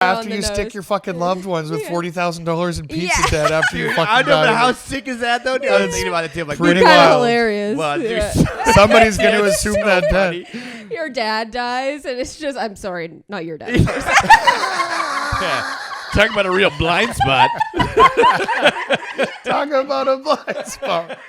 After you stick your fucking loved ones with $40,000 in pizza debt after you fucking I don't know die. how sick is that though. Dude, I was thinking about it too. Like, pretty kind of wild. hilarious. well, Yeah. Somebody's going to assume that debt. Your dad dies, and it's just, I'm sorry, not your dad. Yeah. Talk about a real blind spot. Talk about a blind spot.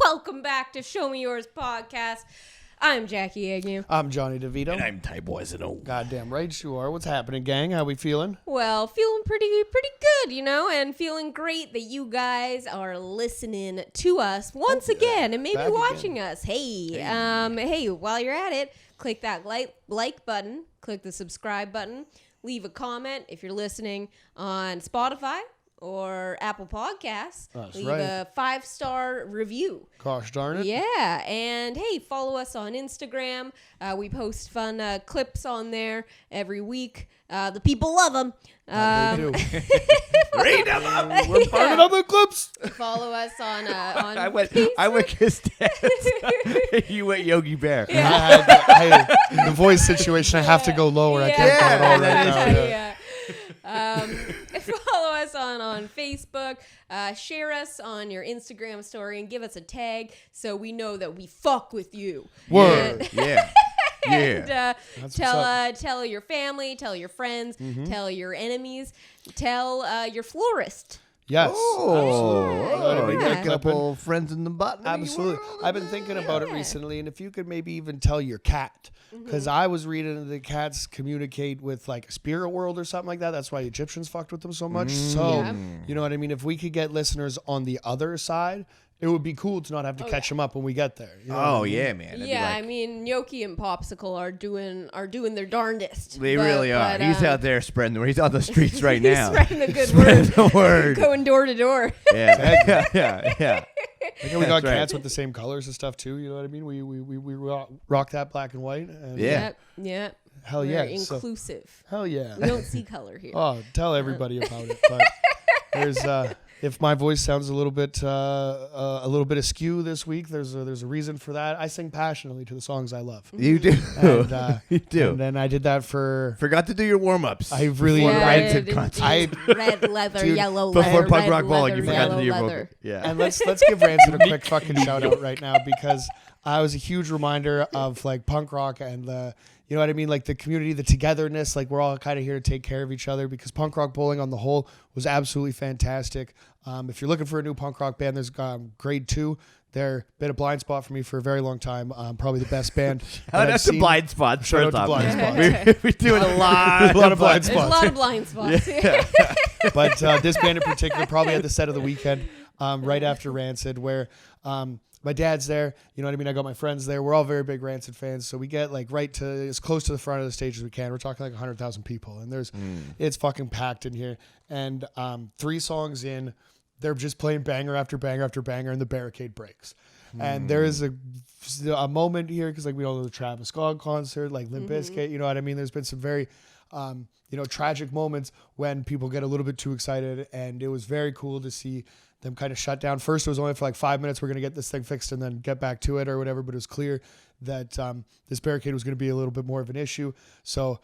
Welcome back to Show Me Yours podcast. I'm Jackie Agnew. I'm Jonny DeVito. And I'm Ty Boisano. Goddamn right you are. What's happening, gang? How we feeling? Well, feeling pretty good, you know, and feeling great that you guys are listening to us once again and maybe back watching us. Hey, while you're at it, click that like button, click the subscribe button, leave a comment if you're listening on Spotify or Apple Podcasts. That's leave right. a 5-star review. Gosh darn it. Yeah, and hey, follow us on Instagram. We post fun clips on there every week. The people love them. They do. Read them. We're part of the clips. Follow us on I went Kiss Dance. You went Yogi Bear. The voice situation, I have to go lower. I can't go at all right now. Yeah. Follow us on Facebook. Share us on your Instagram story and give us a tag so we know that we fuck with you. Word. Yeah. And what's tell your family, tell your friends, tell your enemies, tell your florist. Yes. Oh, you got a Yeah. couple friends in the bottom. Absolutely. I've been thinking about it recently, and if you could maybe even tell your cat, because I was reading the cats communicate with like a spirit world or something like that. That's why Egyptians fucked with them so much. So, Yeah. you know what I mean? If we could get listeners on the other side, it would be cool to not have to catch them up when we get there. You know what I mean? yeah, man. That'd be Yeah, like- I mean, Gnocchi and Popsicle are doing their darndest. They really are. He's out there spreading the word. He's on the streets right he's now. spreading the good Spreading word. the word. Going door to door. Yeah. I think we got That's right. cats with the same colors and stuff too. You know what I mean? We rock that black and white. And Yeah. Yep. Hell We're yeah. So- inclusive. hell yeah. We don't see color here. Oh, tell everybody about it. But there's if my voice sounds a little bit askew this week, there's a reason for that. I sing passionately to the songs I love. You do. And, You do. And then I did that for. Forgot to do your warm-ups. I really. Yeah, Rancid it- concert. red leather, Dude, yellow Before leather, Punk red Rock Ball, leather, you forgot to do your yellow vocal. leather. Yeah. And let's give Rancid a quick fucking shout out right now, because I was a huge reminder of like punk rock and the, you know what I mean, like the community, the togetherness. Like we're all kind of here to take care of each other, because punk rock bowling on the whole was absolutely fantastic. If you're looking for a new punk rock band, there's Grade 2. They're been a blind spot for me for a very long time. Probably the best band. that I've That's a seen. blind spot. Shout First out to off. blind spots. We're doing a lot of blind There's a spots. lot of blind spots. But this band in particular probably had the set of the weekend right after Rancid, where my dad's there. You know what I mean? I got my friends there. We're all very big Rancid fans. So we get like right to as close to the front of the stage as we can. We're talking like 100,000 people. And it's fucking packed in here. And 3 songs in, they're just playing banger after banger after banger, and the barricade breaks. And there is a moment here, because like we all know the Travis Scott concert, like Limp Bizkit, you know what I mean? There's been some very tragic moments when people get a little bit too excited, and it was very cool to see them kind of shut down. First, it was only for like 5 minutes. We're going to get this thing fixed and then get back to it or whatever. But it was clear that this barricade was going to be a little bit more of an issue. So,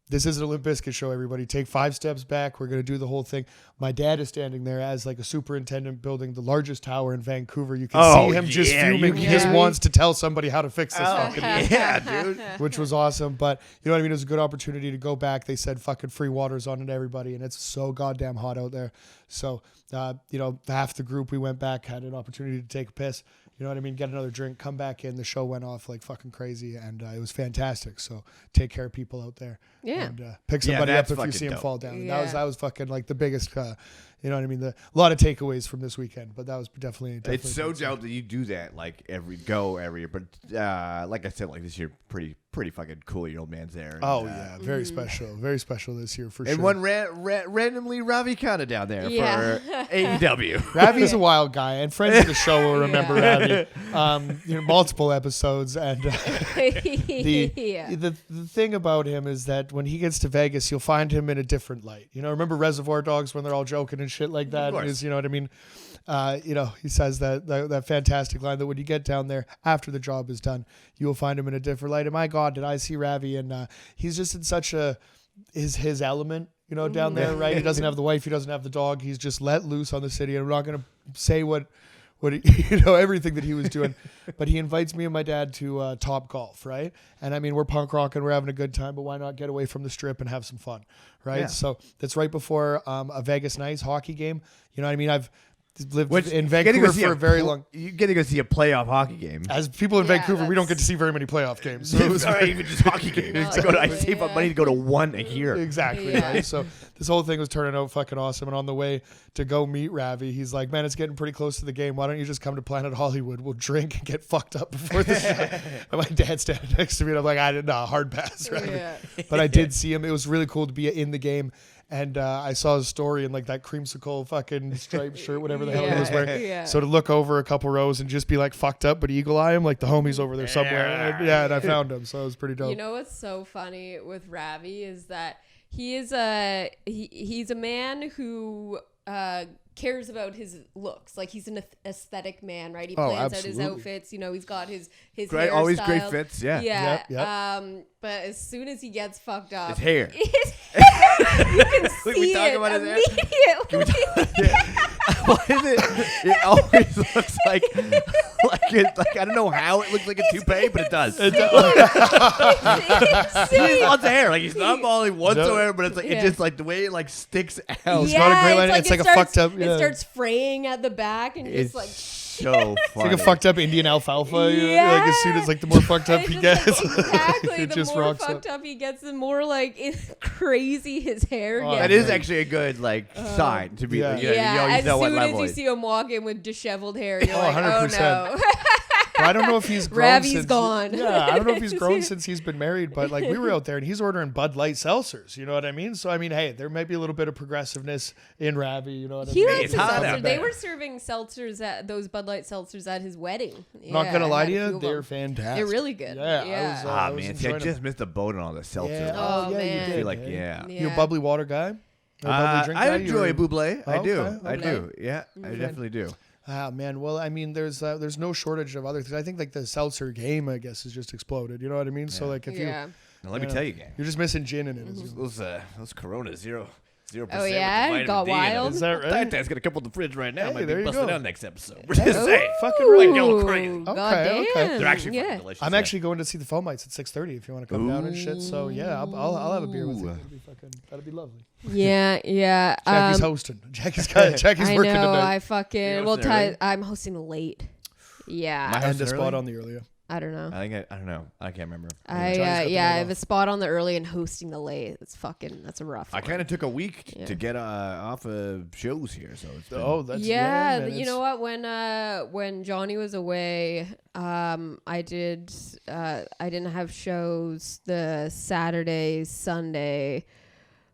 this isn't a Limp Bizkit show, everybody. Take 5 steps back. We're going to do the whole thing. My dad is standing there as like a superintendent building the largest tower in Vancouver. You can see him just fuming. He just wants to tell somebody how to fix this fucking thing. Yeah, dude. Which was awesome. But you know what I mean? It was a good opportunity to go back. They said fucking free water's on it, everybody. And it's so goddamn hot out there. So, half the group, we went back, had an opportunity to take a piss. You know what I mean? Get another drink, come back in. The show went off like fucking crazy, and it was fantastic. So take care of people out there. Yeah. And pick somebody up that's if you fucking see them dope. fall down. Yeah. That was fucking like the biggest, you know what I mean? A lot of takeaways from this weekend, but that was definitely It's so good stuff. dope that you do that like every year. But like I said, like this year, pretty fucking cool. Your old man's there. And, Oh yeah, very special this year for and sure. one randomly Ravi Khanna down there Yeah. for AEW. Ravi's a wild guy, and friends of the show will remember Ravi. Multiple episodes, and the thing about him is that when he gets to Vegas, you'll find him in a different light. You know, remember Reservoir Dogs when they're all joking and shit like that? Of course. Is, you know what I mean? He says that fantastic line that when you get down there after the job is done, you will find him in a different light. And my God, did I see Ravi? And he's just in such his element, you know, down there, right? He doesn't have the wife, he doesn't have the dog. He's just let loose on the city. And I'm not going to say what everything that he was doing, but he invites me and my dad to Top Golf, right? And I mean, we're punk rocking, we're having a good time, but why not get away from the strip and have some fun, right? Yeah. So that's right before a Vegas Knights hockey game. You know what I mean? I've lived Which in you get to go Vancouver see for a very long. You get to go see a playoff hockey game. As people in Yeah, Vancouver, we don't get to see very many playoff games. So it was Sorry, even just hockey games. I save up money to go to one a year. exactly Yeah. right. So this whole thing was turning out fucking awesome. And on the way to go meet Ravi, he's like, "Man, it's getting pretty close to the game. Why don't you just come to Planet Hollywood? We'll drink and get fucked up before the show." And my dad's standing next to me, and I'm like, "I didn't know, hard pass, Ravi." Yeah. But I did see him. It was really cool to be in the game. And I saw his story in like that creamsicle fucking striped shirt, whatever the hell he was wearing. Yeah. So to look over a couple rows and just be like fucked up, but eagle eye him, like the homie's over there somewhere. And I found him. So it was pretty dope. You know what's so funny with Ravi is that he's a man who cares about his looks. Like he's an aesthetic man, right? He Oh, plans out his absolutely. outfits. You know, he's got his Great, always great hairstyle. fits. Yeah. Yeah. Yep. But as soon as he gets fucked up, His hair. you can see We talk it about his hair? immediately. Why is it? It always looks like I don't know how it looks like a toupee, but it does. He has lots of hair. Like he's not balding whatsoever, but it's like Yeah. it just like the way it like sticks out. He's got a great line. It's like a fucked up- It yeah. starts fraying at the back and It's just like. so funny. It's like a fucked up Indian alfalfa. You know, like as soon as like the more fucked up It's he just gets, like, exactly. it The just more rocks fucked up. up he gets, the more like crazy his hair Oh, gets. That is actually a good like sign to be. Yeah. You know, Yeah, you always as know what soon as level you it is. see him walk in with disheveled hair, you're Oh, like, 100%. oh no. Well, I don't know if he's grown Ravi's since, gone. Yeah, I don't know if he's grown since he's been married, but like we were out there and he's ordering Bud Light seltzers. You know what I mean? So I mean, hey, there might be a little bit of progressiveness in Ravi. You know what I He mean? likes It's his hot out seltzer. They there. were serving seltzers at those Bud Light seltzers at his wedding. Not Yeah, gonna I lie had to a few you, of they're them. fantastic. They're really good. Yeah, Yeah. I was Man, see, I enjoying just them. missed the boat on all the seltzer. Yeah. Oh, yeah, man. you I did. feel like hey. yeah. Yeah. You a bubbly water guy? Or a bubbly drink I guy? enjoy You're- buble. I do. Okay, I okay. do. Yeah, I definitely do. Ah man, well I mean there's no shortage of other things. I think like the seltzer game I guess has just exploded. You know what I mean? So like if Yeah. Now let me tell you, gang. you're just missing gin in it. Those Corona 0%. Oh, yeah? with the Got vitamin D in it. wild? Is that right? That's got a couple in the fridge right now. Hey, Might there be you busting go. out next episode. We're just saying. Fucking Ooh, right. Going crazy. God Okay, okay. damn. They're actually yeah. fucking delicious. I'm yeah. actually going to see the Fomites at 6:30 if you want to come down and shit. So yeah, I'll have a beer with you. That'd be lovely. Yeah. Jackie's hosting. Jackie's I working know. tonight. I fucking You're well. hosting early? I'm hosting late. Yeah. My And hosting a spot early? on the earlier. I don't know. I don't know. I can't remember. I Johnny's got the I night have a off. spot on the early and hosting the late. That's a rough. I one. kind of took a week Yeah. to get off of shows here, so it's been, Oh, that's yeah, man, you know what? When Jonny was away, I didn't have shows the Saturday, Sunday,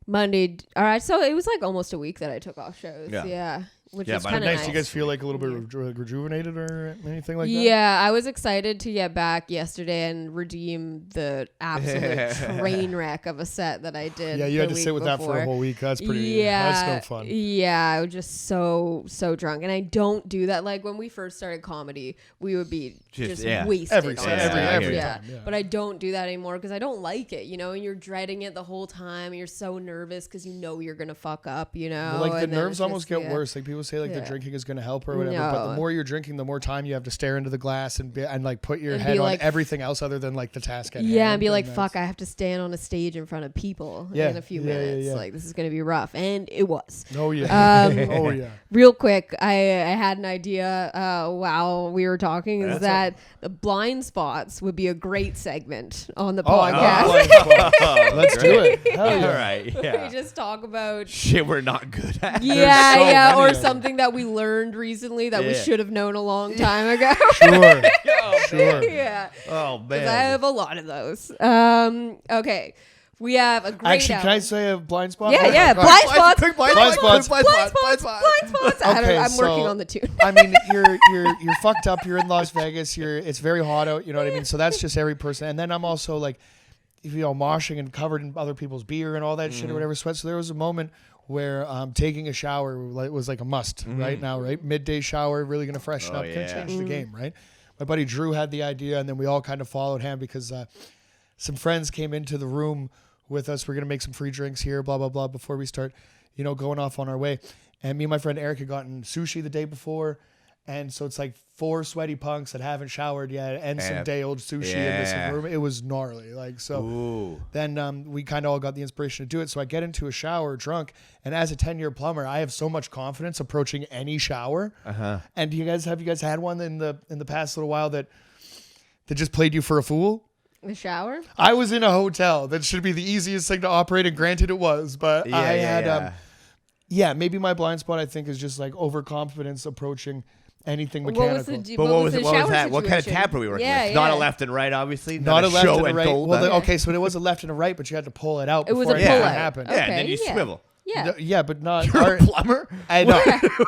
Monday. All right, so it was like almost a week that I took off shows. Yeah. Yeah, which Yeah, is but kind of Nice. nice. Do you guys feel like a little bit rejuvenated or anything like that? Yeah, I was excited to get back yesterday and redeem the absolute train wreck of a set that I did. Yeah, you had the to week sit with that for before. a whole week. That's pretty. Yeah, That's no fun. Yeah, I was just so drunk, and I don't do that. Like when we first started comedy, we would be just yeah. wasted Every on time, stage. every yeah. time, yeah. But I don't do that anymore because I don't like it. You know, and you're dreading it the whole time. And you're so nervous because you know you're gonna fuck up. You know, Well, like the and then nerves it's almost just, get yeah. worse. Like people say like the drinking is going to help or whatever, but the more you're drinking, the more time you have to stare into the glass and like put your head on everything else other than like the task at hand. Yeah, and be like, fuck, I have to stand on a stage in front of people in a few minutes. Like, this is going to be rough. And it was. Oh, yeah. Oh, yeah. Real quick, I had an idea while we were talking is that the blind spots would be a great segment on the podcast. Let's do it. Hell yeah. All right. Yeah. We just talk about shit we're not good at. Yeah, or something that we learned recently that we should have known a long time ago. Sure. Yeah. Oh man. I have a lot of those. Okay. We have a great Actually, can I say a blind spot? Yeah. Blind spots. Okay, I'm working on the tune. I mean, you're fucked up. You're in Las Vegas. It's very hot out. You know what I mean? So that's just every person. And then I'm also like, moshing and covered in other people's beer and all that shit or whatever sweat. So there was a moment where taking a shower was like a must right now, right? Midday shower, really going to freshen up, going to change the game, right? My buddy Drew had the idea, and then we all kind of followed him because some friends came into the room with us. We're going to make some free drinks here, blah, blah, blah, before we start, going off on our way. And me and my friend Eric had gotten sushi the day before. And so it's like 4 sweaty punks that haven't showered yet and some day-old sushi in this room. It was gnarly. Then we kind of all got the inspiration to do it. So I get into a shower drunk. And as a 10-year plumber, I have so much confidence approaching any shower. And have you guys had one in the past little while that just played you for a fool? The shower? I was in a hotel. That should be the easiest thing to operate. And granted it was. But I had... maybe my blind spot, I think, is just like overconfidence approaching anything mechanical. What was that? What kind of tap were we working with? Not a left and right, obviously. Not a left and a right. Okay, so it was a left and a right, but you had to pull it out. It was a pull out. Happened. Yeah, and then you swivel. Yeah. Yeah, but not. You're a plumber? I know.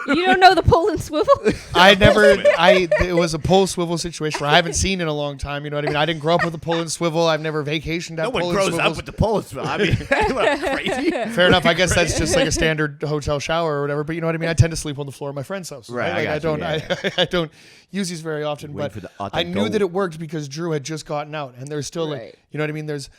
You don't know the pull and swivel? It was a pull swivel situation where I haven't seen in a long time. You know what I mean? I didn't grow up with a pull and swivel. I've never vacationed at pull and swivels. No one grows up with the pull and swivel. I mean, crazy. Fair enough. I guess that's just like a standard hotel shower or whatever. But you know what I mean? I tend to sleep on the floor of my friend's house. Right. I don't use these very often. But I knew that it worked because Drew had just gotten out, and there's still like, you know what I mean? There's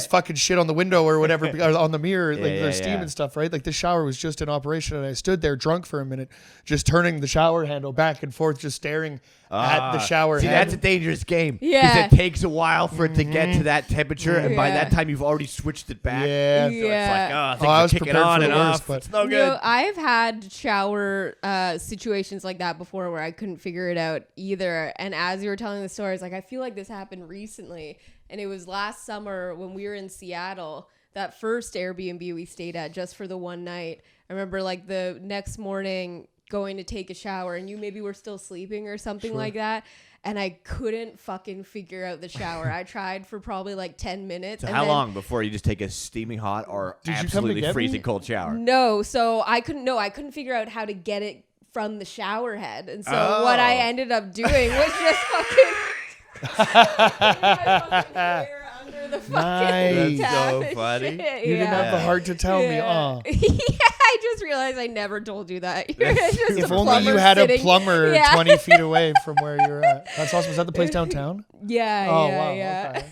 fucking shit on the window or whatever, or on the mirror, like there's steam and stuff, right? Like the shower was just in operation, and I stood there drunk for a minute, just turning the shower handle back and forth, just staring at the shower handle. That's a dangerous game. Yeah. Because it takes a while for it to get to that temperature, and by that time you've already switched it back. Yeah. So it's like, I was kicking on and off. But it's no good. I've had shower situations like that before where I couldn't figure it out either. And as you were telling the story, I was like, I feel like this happened recently. And it was last summer when we were in Seattle, that first Airbnb we stayed at just for the one night. I remember like the next morning going to take a shower and you maybe were still sleeping or something like that. And I couldn't fucking figure out the shower. I tried for probably like 10 minutes. So how long before you just take a steaming hot or absolutely freezing cold shower? No, so I couldn't figure out how to get it from the shower head. And so what I ended up doing was just fucking my fucking hair under the fucking tap. That's so funny. Shit. you didn't have the heart to tell me. Yeah, I just realized I never told you that. If only you had a plumber 20 feet away from where you're at. That's awesome. Was that the place downtown? Yeah. Okay.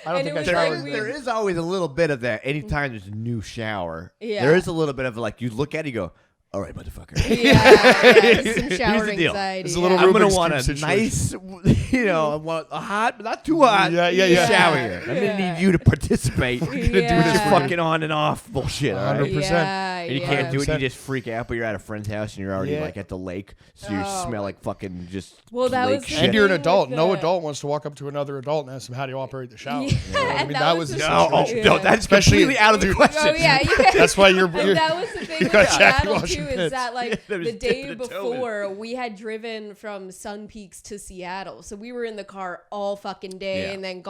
I don't think I showered there. There is always a little bit of that. Anytime there's a new shower, Yeah. there is a little bit of like, you look at it, you go, all right, motherfucker. Some shower Here's the deal. anxiety. It's a little I'm Rubik's going to want Cube a situation. nice, I want a hot, but not too hot shower here. I'm going to need you to participate with your fucking on and off bullshit, all right? 100%. And you can't do it, 100%. you just freak out, but you're at a friend's house and you're already like at the lake, so you smell like fucking just lake shit. And you're an adult. No adult wants to walk up to another adult and ask them how do you operate the shower. Yeah. You know what I And mean, that that was was the the situation. No, that's completely out of the question. Oh, yeah. That's why you're And that was the thing with got Jackie Seattle washing too, is pits. that like There was the day dipping a toe in. before we had driven from Sun Peaks to Seattle, so we were in the car all fucking day, and then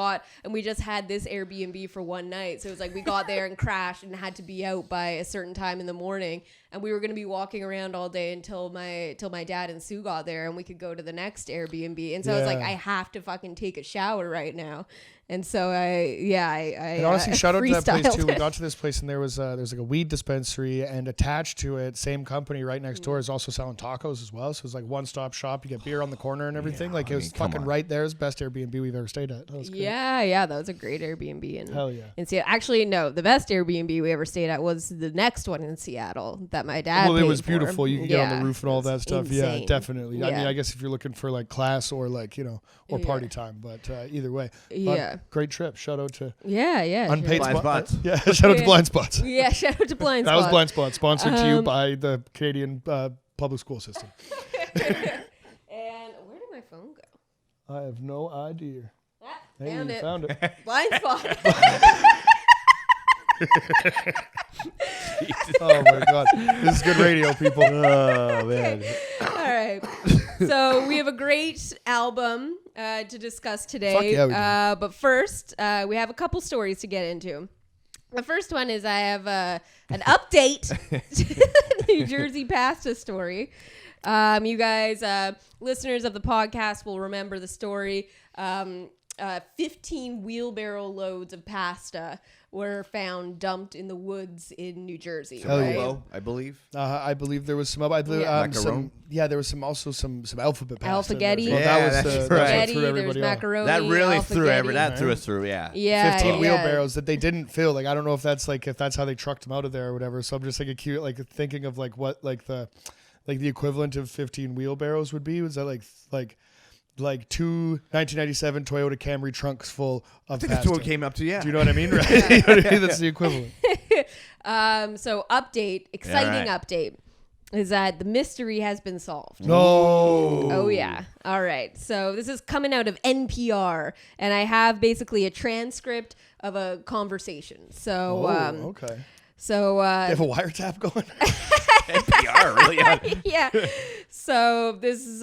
we just had this Airbnb for one night, so it was like we got there and crashed and had to be out by a certain time in the morning, and we were going to be walking around all day until my dad and Sue got there and we could go to the next Airbnb, and so I was like, I have to fucking take a shower right now. And so I And honestly, shout out to that place too. We freestyled got to this place and there's like a weed dispensary, and attached to it, same company right next door is also selling tacos as well. So it's like one-stop shop. You get beer on the corner and everything. It was fucking right there. It's the best Airbnb we've ever stayed at. That was great. Yeah, that was a great Airbnb. Hell yeah. In Seattle. Actually, no, the best Airbnb we ever stayed at was the next one in Seattle that my dad Well, it paid was for. beautiful. You could get on the roof and all that stuff. Insane. Yeah, definitely. I Yeah. mean, I guess if you're looking for like class or like, or party time, but either way. Yeah. Great trip. Shout out to Yeah. Unpaid Blind Spots. Yeah, shout out to Blind Spots. Yeah, shout out to Blind That Spots. was Blind Spots, sponsored to you by the Canadian public school system. And where did my phone go? I have no idea. Hey, Found you it. found it. Blind Spot. Oh my god, this is good radio, people. Oh man. All right. So we have a great album to discuss today. Fuck yeah, we do. But first, we have a couple stories to get into. The first one is I have an update to the New Jersey pasta story. You guys, listeners of the podcast, will remember the story. 15 wheelbarrow loads of pasta were found dumped in the woods in New Jersey. Hell yeah. Right? I believe. I believe there was some. I believe Macaron? there was some alphabet pasta. Alphagetti. Well, Yeah, that was that's that right. Spaghetti, threw there's everybody off. macaroni. That really Alphagetti. threw us through. Yeah. Yeah, 15 yeah. wheelbarrows that they didn't fill. Like I don't know if that's how they trucked them out of there or whatever. So I'm just like thinking of like what the equivalent of 15 wheelbarrows would be. Was that like two 1997 Toyota Camry trunks full of I think pasta? that's what it came up to. Yeah. Do you know what I mean? Right? You know what I mean? That's the equivalent. So exciting update is that the mystery has been solved. No. Oh yeah. All right. So this is coming out of NPR, and I have basically a transcript of a conversation. So okay. So They have a wiretap going. NPR really. yeah. So this is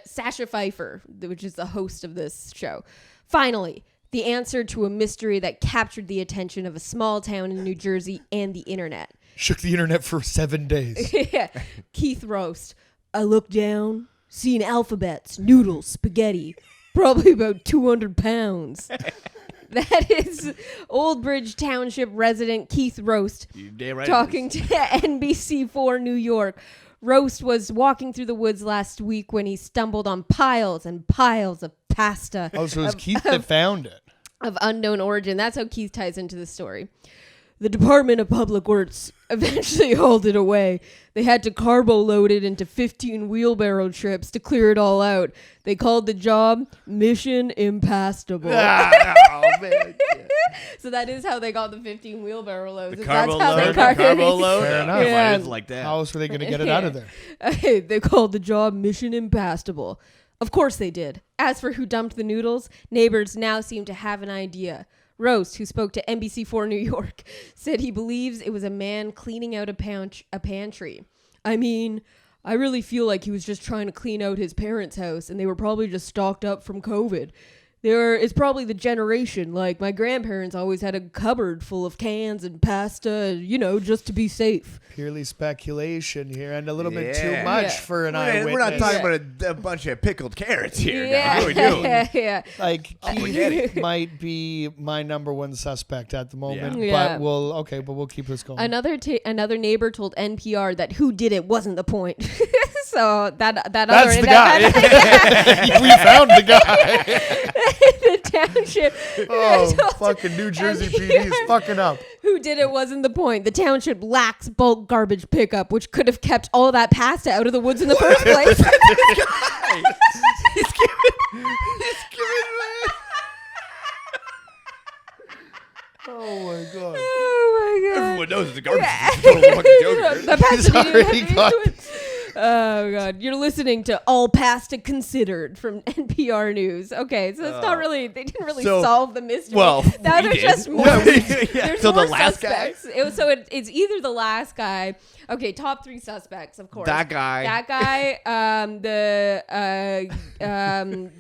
Sasha Pfeiffer, which is the host of this show. Finally, the answer to a mystery that captured the attention of a small town in New Jersey and the internet. Shook the internet for 7 days. Yeah. Keith Roast. I looked down, seen alphabets, noodles, spaghetti, probably about 200 pounds. That is Old Bridge Township resident Keith Roast talking to NBC4 New York. Roast was walking through the woods last week when he stumbled on piles and piles of pasta. Oh, so it was Keith that found it. Of unknown origin. That's how Keith ties into the story. The Department of Public Works eventually hauled it away. They had to carbo load it into 15 wheelbarrow trips to clear it all out. They called the job Mission Impastable. Oh man. So that is how they got the 15 wheelbarrow loads. The That's carbo how they load. got Carbo load. Fair enough. Yeah. It's like that. How else were they going to get it out of there? They called the job Mission Impastable. Of course they did. As for who dumped the noodles, neighbors now seem to have an idea. Roast, who spoke to NBC4 New York, said he believes it was a man cleaning out a pantry. I mean, I really feel like he was just trying to clean out his parents' house, and they were probably just stocked up from COVID. It's probably the generation. Like, my grandparents always had a cupboard full of cans and pasta, just to be safe. Purely speculation here, and a little bit Yeah. too much Yeah. for an eyewitness. We're not talking about a bunch of pickled carrots here. Yeah, Now. What are we doing? yeah. Like Spaghetti. Keith might be my number one suspect at the moment, Yeah. but we'll keep this going. Another neighbor told NPR that who did it wasn't the point. So That's the guy. We found the guy. The township. Oh, told fucking New Jersey PD is fucking up. Who did it wasn't the point. The township lacks bulk garbage pickup, which could have kept all that pasta out of the woods in the first place. He's giving Oh my god. Oh my god. Everyone knows it's a garbage. It's a total fucking joke. The pasta He's didn't already have to got- do it. Oh god, you're listening to All Pasta Considered from NPR News. Okay, so it's not really. They didn't really So- solve the mystery. Well, now we there's did. just more. Yeah, There's so more the last guy. suspects. It's either the last guy. Okay, top 3 suspects, of course. That guy. the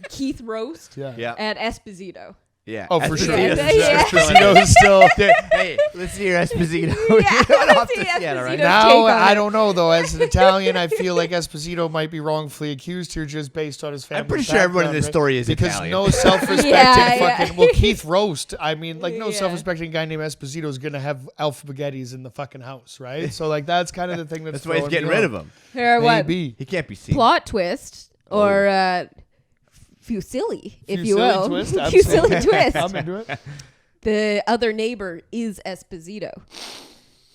Keith Roast. Yeah. Yeah. And Esposito. Yeah. Oh, for sure. Esposito. Esposito is still. Hey, let's hear Esposito. Yeah, You're not off let's see the piano right Esposito's now. Now, take on I it. don't know, though. As an Italian, I feel like Esposito might be wrongfully accused here just based on his family. I'm pretty sure everyone in this story is because Italian. no self-respecting Yeah. fucking... Well, Keith Roast, I mean, like, no Yeah. self-respecting guy named Esposito is going to have alphabettes in the fucking house, right? So, like, that's kind of the thing That's why he's getting rid of him. Or what? Maybe. He can't be seen. Plot twist or fusilli, if you Fusilli will. twist, Fusilli absolutely. twist. I'm into it. The other neighbor is Esposito.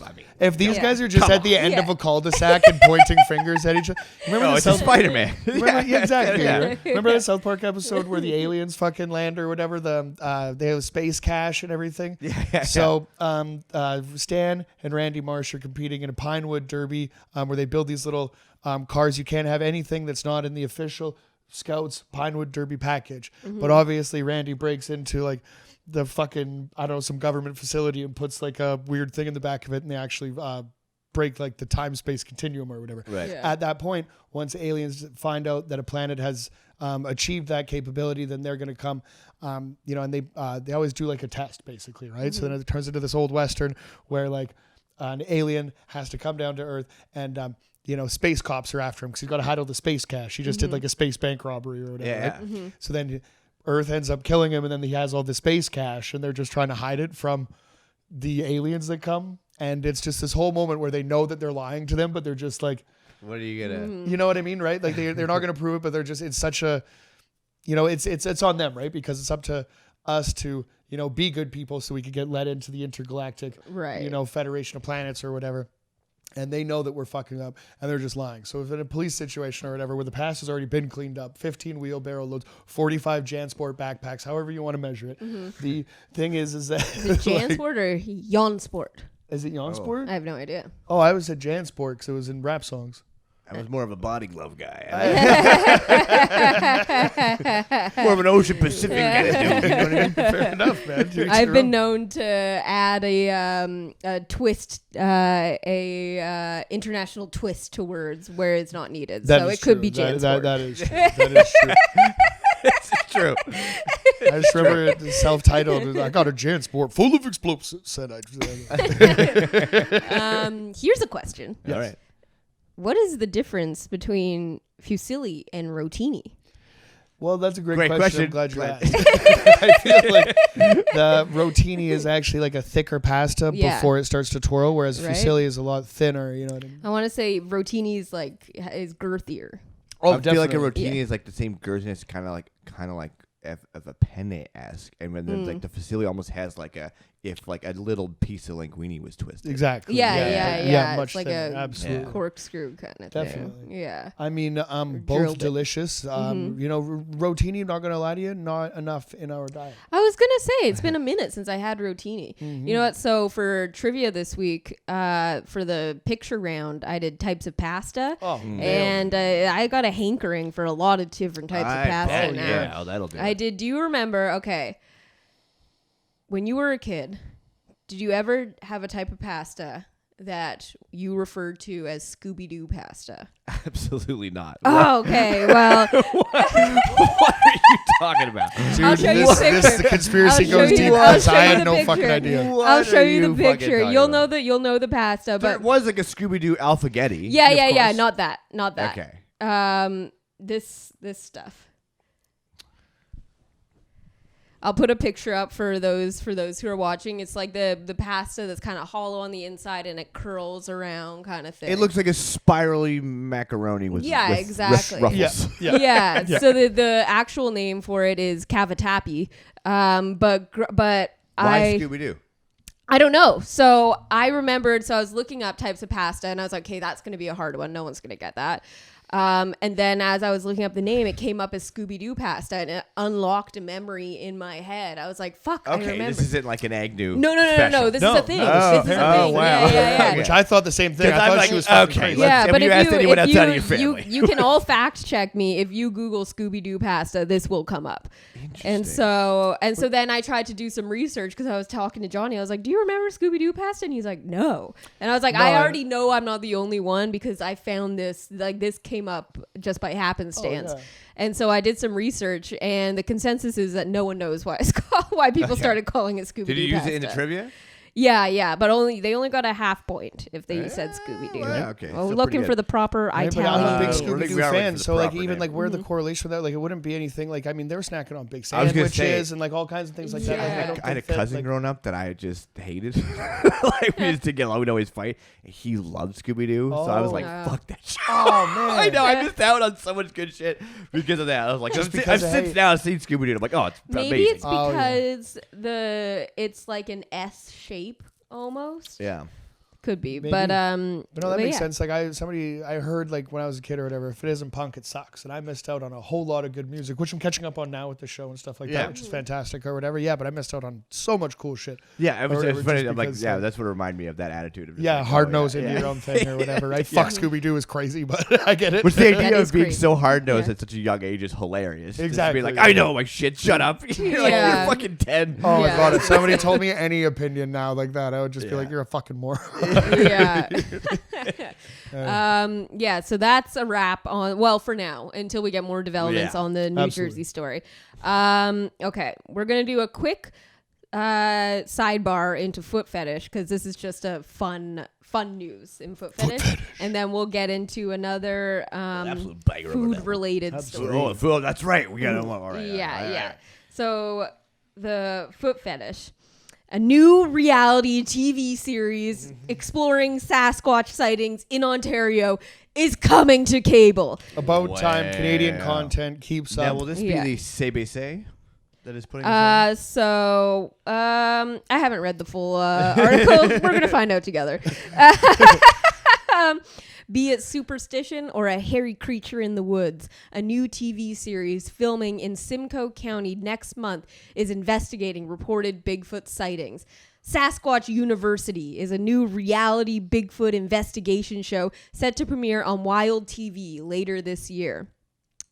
I mean, If these Yeah. guys are just Come at the on. end of Yeah. a cul-de-sac and pointing fingers at each other. Remember oh, the it's a South Spider-Man. Remember, yeah, exactly. Yeah. Remember the South Park episode where the aliens fucking land or whatever? They have space cash and everything. Yeah. So Stan and Randy Marsh are competing in a Pinewood Derby where they build these little cars. You can't have anything that's not in the official Scouts Pinewood Derby package. But obviously Randy breaks into like the fucking, I don't know, some government facility and puts like a weird thing in the back of it, and they actually break like the time-space continuum or whatever. Right. Yeah. At that point, once aliens find out that a planet has achieved that capability, then they're going to come, and they always do like a test, basically, right? So then it turns into this old Western where like an alien has to come down to Earth and, space cops are after him because he's got to hide all the space cash. He just did like a space bank robbery or whatever. Yeah. Right? So then Earth ends up killing him, and then he has all the space cash, and they're just trying to hide it from the aliens that come. And it's just this whole moment where they know that they're lying to them, but they're just like, What are you gonna? you know what I mean, right? Like they're not going to prove it, but they're just, it's such a, it's on them, right? Because it's up to us to, be good people so we could get let into the intergalactic, Right. Federation of Planets or whatever. And they know that we're fucking up, and they're just lying. So if in a police situation or whatever, where the past has already been cleaned up, 15 wheelbarrow loads, 45 JanSport backpacks, however you want to measure it. The thing is that Is it JanSport or JonSport? is it JanSport? I have no idea. Oh, I always said JanSport because it was in rap songs. I was more of a body glove guy. More of an Ocean Pacific kind of dude. You know what I mean? Fair enough, man. To each I've their been own. known to add a twist, international twist to words where it's not needed. That So is it could true. be JanSport. That is true. That is true. It's true. I just remember it self-titled. I got a JanSport full of explosives. Said I. Here's a question. All right. What is the difference between fusilli and rotini? Well, that's a great Great question. question. I'm glad you asked. I feel like the rotini is actually like a thicker pasta Yeah. before it starts to twirl, whereas Right. fusilli is a lot thinner. You know what I mean? I want to say rotini is girthier. I feel like a definitely. rotini Yeah. is like the same girthiness, kind of like of a penne-esque, and then like the facility almost has like a little piece of linguine was twisted. Exactly. Yeah. Much It's like thinner. a Absolutely. corkscrew kind of Definitely. thing. Yeah. I mean, drilled both it. delicious. Rotini, not gonna lie to you, not enough in our diet. I was gonna say it's been a minute since I had rotini. You know what? So for trivia this week, for the picture round, I did types of pasta, Oh, and I got a hankering for a lot of different types of pasta now. Yeah, oh, that'll do. I did. Do you remember? Okay, when you were a kid, did you ever have a type of pasta that you referred to as Scooby-Doo pasta? Absolutely not. Oh, okay. Well, What are you talking about? Dude, I'll show you this, the this picture. the conspiracy I'll show goes you- deep. I'll Because show I you had the no fucking picture. idea. What I'll show are you the fucking picture. talking You'll about? know the pasta, There but was like a Scooby-Doo alphagetti. yeah. Not that. Okay. This stuff. I'll put a picture up for those who are watching. It's like the pasta that's kind of hollow on the inside and it curls around kind of thing. It looks like a spirally macaroni with with exactly. ruffles. Yeah. So the actual name for it is cavatappi. But Why Scooby-Doo? I don't know. So I remembered. So I was looking up types of pasta, and I was like, "Okay, that's going to be a hard one. No one's going to get that." And then as I was looking up the name, it came up as Scooby-Doo pasta, and it unlocked a memory in my head. I was like, "Fuck, I Okay, remember." this isn't like an Agnew. No. This is a thing. Oh, This is oh, a thing. wow. Yeah. Which I thought the same thing. I 'Cause I'm thought like, she was fucking okay, crazy. let's- Yeah, have but you asked anyone outside of your family? you can all fact check me. If you Google Scooby-Doo pasta, this will come up. And so then I tried to do some research because I was talking to Jonny. I was like, "Do you remember Scooby-Doo pasta?" And he's like, "No." And I was like, No, "I already know I'm not the only one because I found this. Like this came came up just by happenstance. Oh, yeah. And so I did some research, and the consensus is that no one knows why it's why people started calling it Scooby-Doo. Did you use pasta. it in the trivia? Yeah, but they only got a half point if they said Scooby-Doo. Yeah, okay. Well, Still looking pretty for good. the proper Right, but italic. I'm a big I Scooby-Doo think we are waiting fan, for the so like proper even name. like where the correlation with that, like it wouldn't be anything like, I mean, they were snacking on big I was gonna say- sandwiches and like all kinds of things like that. Like, Yeah. don't I had a think that, cousin like, growing up that I just hated. Like we used to get along, we'd always fight. And he loved Scooby Doo, so I was like, Oh. "Fuck that shit." Oh man, I know I missed out on so much good shit because of that. I was like, Just I've because of since hate. now seen Scooby Doo. I'm like, oh, it's Maybe amazing. it's Oh, yeah. because it's like an S shape almost. Yeah. Could be, Maybe. but But no, that makes yeah. sense. Like I heard like when I was a kid or whatever, if it isn't punk, it sucks. And I missed out on a whole lot of good music, which I'm catching up on now with the show and stuff like Yeah. that, which is fantastic or whatever. Yeah, but I missed out on so much cool shit. Yeah, it was Or funny. just I'm like, because, yeah, like- that's what reminded me of that attitude. Of just Yeah, like, hard oh, nosed yeah, into yeah. your own thing or whatever, right? Yeah. Fuck Scooby Doo is crazy, but I get it. Which the That idea is of being crazy. so hard nosed Yeah. at such a young age is hilarious. Exactly. Just be like, I know my shit. Shut up. You're like, Yeah. you're fucking 10. Oh my Yeah. god! If somebody told me any opinion now like that, I would just be Yeah. like, "You're a fucking moron." Yeah. Yeah, so that's a wrap on, well, for now, until we get more developments Yeah, on the New absolutely. Jersey story. Okay, we're going to do a quick sidebar into Foot Fetish, because this is just a fun news in Foot Fetish. And then we'll get into another Absolute banger over there. food-related story. Oh, that's right. We got all right. Yeah. So the Foot Fetish, a new reality TV series exploring Sasquatch sightings in Ontario, is coming to cable. About time Canadian Wow. content keeps Now, up. will this be Yeah. the Say that is putting this on? So I haven't read the full article. We're gonna find out together. Be it superstition or a hairy creature in the woods, a new TV series filming in Simcoe County next month is investigating reported Bigfoot sightings. Sasquatch University is a new reality Bigfoot investigation show set to premiere on Wild TV later this year.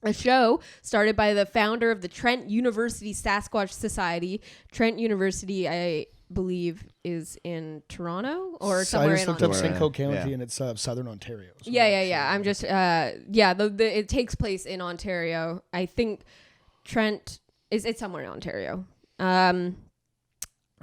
A show started by the founder of the Trent University Sasquatch Society. Trent University, I believe, is in Toronto or somewhere I just in looked up Ontario. Simcoe County Yeah. and it's southern Ontario. So Yeah. I'm just, it takes place in Ontario. I think Trent it's somewhere in Ontario.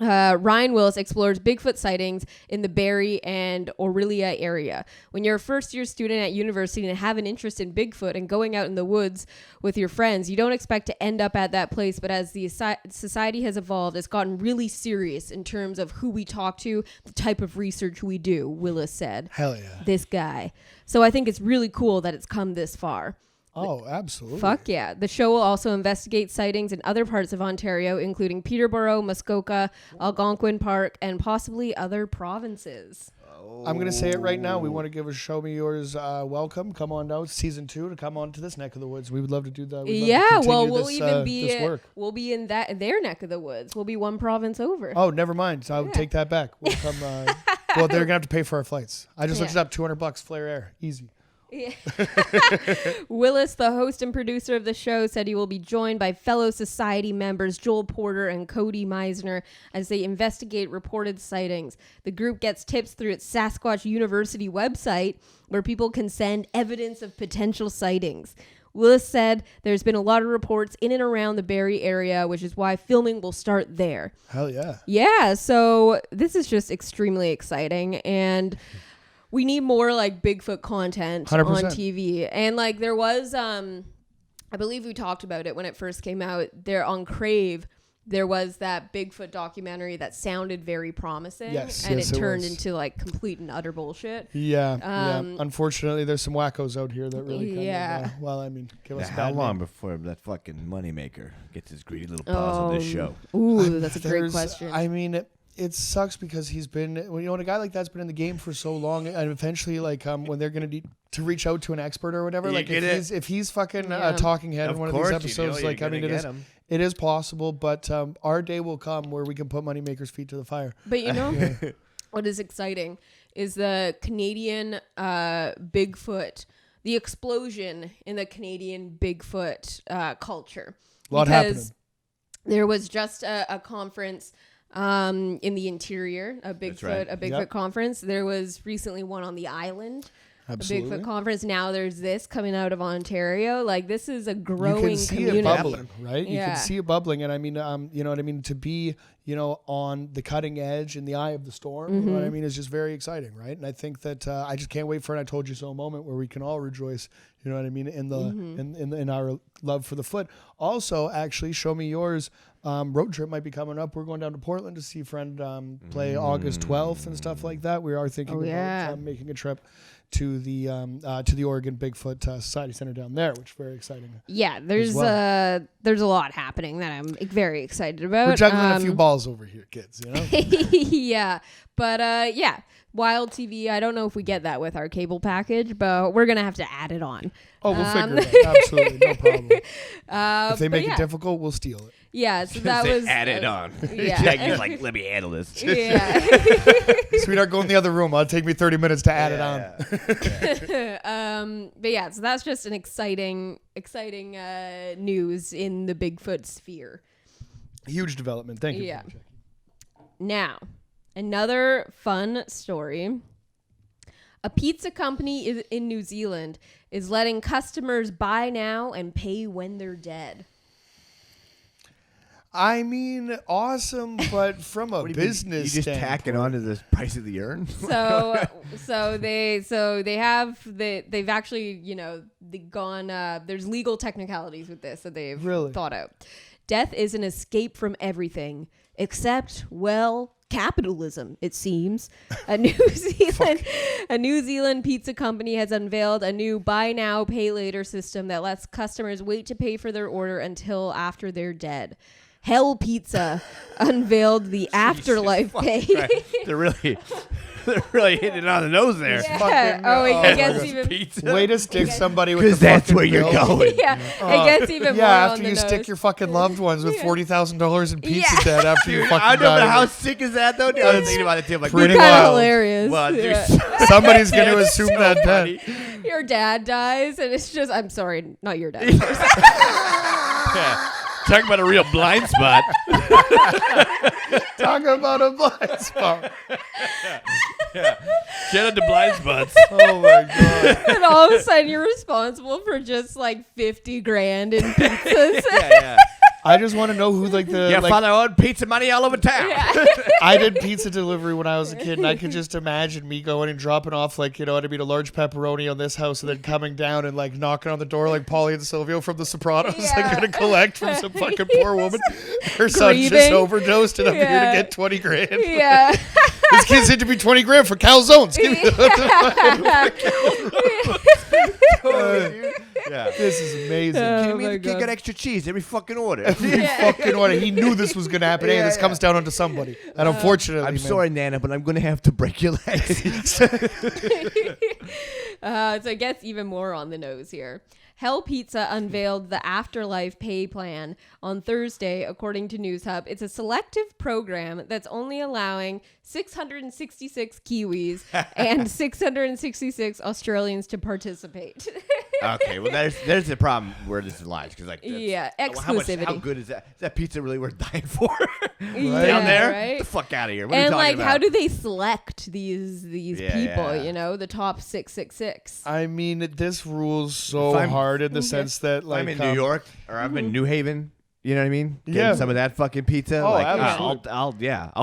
Ryan Willis explores Bigfoot sightings in the Barrie and Orillia area. When you're a first-year student at university and have an interest in Bigfoot and going out in the woods with your friends, you don't expect to end up at that place. But as the society has evolved, it's gotten really serious in terms of who we talk to, the type of research we do, Willis said. Hell yeah. This guy. So I think it's really cool that it's come this far. Oh, absolutely. Fuck yeah. The show will also investigate sightings in other parts of Ontario, including Peterborough, Muskoka, Algonquin Park, and possibly other provinces. I'm going to say it right now. We want to give a Show Me Yours welcome. Come on down, season 2, to come on to this neck of the woods. We would love to do that. We'd love to continue we'll this, even be this work. we'll be in their neck of the woods. We'll be one province over. Oh, never mind. So I'll take that back. We'll come. Well, they're going to have to pay for our flights. I just looked it Yeah. up. $200, Flair Air. Easy. Yeah. Willis, the host and producer of the show, said he will be joined by fellow society members Joel Porter and Cody Meisner as they investigate reported sightings. The group gets tips through its Sasquatch University website, where people can send evidence of potential sightings. Willis said there's been a lot of reports in and around the Barrie area, which is why filming will start there. Hell yeah. Yeah, so this is just extremely exciting, and we need more like Bigfoot content 100%. on TV. And like there was, I believe we talked about it when it first came out. There on Crave, there was that Bigfoot documentary that sounded very promising, Yes, and yes, it it turned was. into like complete and utter bullshit. Yeah. Unfortunately, there's some wackos out here that really kind Yeah. of, give us a How bad long name. before that fucking moneymaker gets his greedy little paws on this show? Ooh, that's a great There's- question. I mean, it sucks because he's been, when a guy like that's been in the game for so long, and eventually, when they're going to need to reach out to an expert or whatever, You like get if he's fucking Yeah. a talking head Of in one of these course you episodes, do. You're gonna get him. it is possible, but our day will come where we can put Moneymaker's feet to the fire. But you know what is exciting is the Canadian Bigfoot, the explosion in the Canadian Bigfoot culture. A lot because there was just a conference in the interior, a Bigfoot right. Bigfoot Yep. conference. There was recently one on the island. Absolutely. a Bigfoot conference. Now there's this coming out of Ontario. Like, this is a growing you can see community. it bubbling, right? You Yeah. can see it bubbling, and I mean, you know what I mean. To be, on the cutting edge, in the eye of the storm, you know what I mean, is just very exciting, right? And I think that I just can't wait for an "I told you so" moment where we can all rejoice. You know what I mean, in the in our love for the foot. Also, actually, show me yours. Road trip might be coming up. We're going down to Portland to see a friend play August 12th and stuff like that. We are thinking about making a trip to the Oregon Bigfoot Society Center down there, which is very exciting. Yeah, there's a lot happening that I'm very excited about. We're juggling a few balls over here, kids. Yeah, but Wild TV. I don't know if we get that with our cable package, but we're gonna have to add it on. Oh, we'll figure it out. Absolutely, no problem. If they make it difficult, we'll steal it. Yeah, so that was add it on. Yeah. Jackie's like, let me handle this. Yeah. Sweetheart, go in the other room. It'll take me 30 minutes to add it on. But yeah, so that's just an exciting news in the Bigfoot sphere. Huge development. Thank you. Yeah. Now, another fun story. A pizza company in New Zealand is letting customers buy now and pay when they're dead. I mean, awesome, but from a business you just tacking on to the price of the urn? They've actually, gone, there's legal technicalities with this that they've thought out. Death is an escape from everything except, capitalism, it seems. A New Zealand pizza company has unveiled a new buy now, pay later system that lets customers wait to pay for their order until after they're dead. Hell Pizza unveiled the afterlife pay. They're really hitting it on the nose there. Yeah. It gets even pizza. Way to stick somebody with the that's where bill. you're going. Yeah, it gets even more after on the you nose. stick your fucking loved ones with $40,000 in pizza debt after you fucking I know, but die. how sick is that though? Dude? I was thinking about it too. Like, pretty kind of wild. hilarious. well, dude, Somebody's going to assume that debt. Your dad dies, and it's just, I'm sorry, not your dad. Yeah. Talk about a real blind spot. Talk about a blind spot. Yeah. Shout out to blind spots. Oh my God. And all of a sudden, you're responsible for just like 50 grand in pizzas. Yeah. I just want to know who Father owed pizza money all over town. Yeah. I did pizza delivery when I was a kid, and I could just imagine me going and dropping off a large pepperoni on this house, and then coming down and knocking on the door like Paulie and Silvio from The Sopranos, going to collect from some fucking poor woman. Her son just overdosed, and I'm here to get 20 grand. Yeah. This kid said to be 20 grand for calzones. Give me This is amazing. Give me the kid got extra cheese every fucking order. Every fucking order. He knew this was going to happen. Hey, this comes down onto somebody. And unfortunately, I'm sorry, Nana, but I'm going to have to break your legs. So it gets even more on the nose here. Hell Pizza unveiled the Afterlife Pay Plan on Thursday, according to News Hub. It's a selective program that's only allowing 666 Kiwis and 666 Australians to participate. Okay, well, there's the problem where this lies. Because exclusivity. How good is that? Is that pizza really worth dying for? Yeah, down there? right? Get the fuck out of here. What are And you talking about? how do they select these people, the top 666? I mean, this rules so hard in the sense that, I'm in New York or I'm in New Haven. You know what I mean? Yeah. Some of that fucking pizza. Oh, absolutely. I'll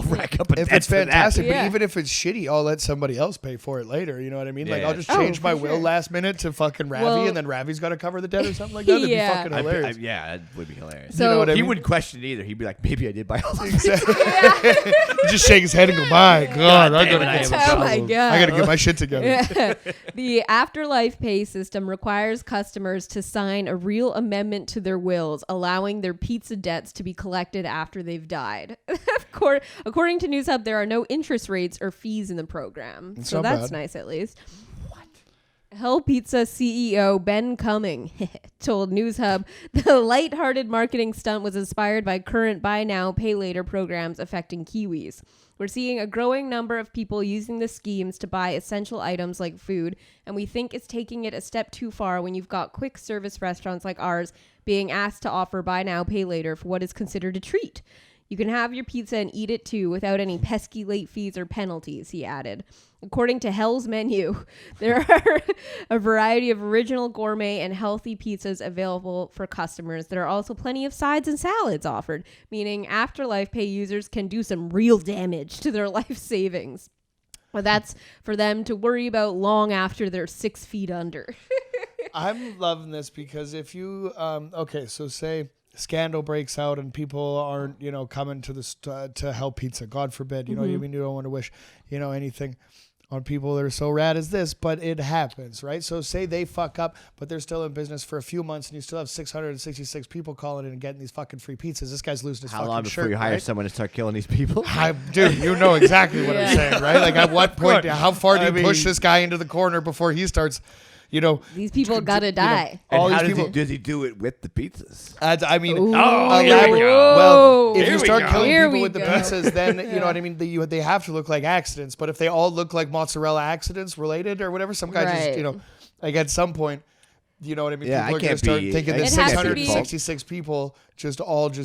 rack up a if debt it's for that. fantastic, but even if it's shitty, I'll let somebody else pay for it later. You know what I mean? I'll just change my will last minute to fucking Ravi, and then Ravi's got to cover the debt or something like that. It'd be fucking hilarious. That would be hilarious. So, you know what I mean? He wouldn't question it either. He'd be like, maybe I did buy all this. Exactly. He'd just shake his head and go, my God, I gotta get Oh my God. I gotta get my shit together. Yeah. The Afterlife Pay system requires customers to sign a real amendment to their wills, allowing their pizza debts to be collected after they've died. According to News Hub, there are no interest rates or fees in the program. So that's nice, at least. Hell Pizza CEO Ben Cumming told News Hub the lighthearted marketing stunt was inspired by current buy now, pay later programs affecting Kiwis. We're seeing a growing number of people using the schemes to buy essential items like food, and we think it's taking it a step too far when you've got quick service restaurants like ours being asked to offer buy now, pay later for what is considered a treat. You can have your pizza and eat it too without any pesky late fees or penalties, he added. According to Hell's Menu, there are a variety of original gourmet and healthy pizzas available for customers. There are also plenty of sides and salads offered, meaning Afterlife Pay users can do some real damage to their life savings. Well, that's for them to worry about long after they're 6 feet under. I'm loving this because if you, so say scandal breaks out and people aren't, coming to the to Hell Pizza, God forbid, you don't want to wish, anything on people that are so rad as this, but it happens, right? So say they fuck up, but they're still in business for a few months and you still have 666 people calling in and getting these fucking free pizzas. This guy's losing his fucking shirt. How long before you hire right? someone to start killing these people? Dude, you know exactly what I'm saying, right? Like at what point, how far do you push this guy into the corner before he starts, these people gotta die. And how does he do it with the pizzas? Here we go. Well, if you start killing Here people we with the go. pizzas, then you know what I mean. They have to look like accidents. But if they all look like mozzarella accidents related or whatever, some guy just like at some point, you know what I mean. Yeah, people are gonna start thinking that 666 people just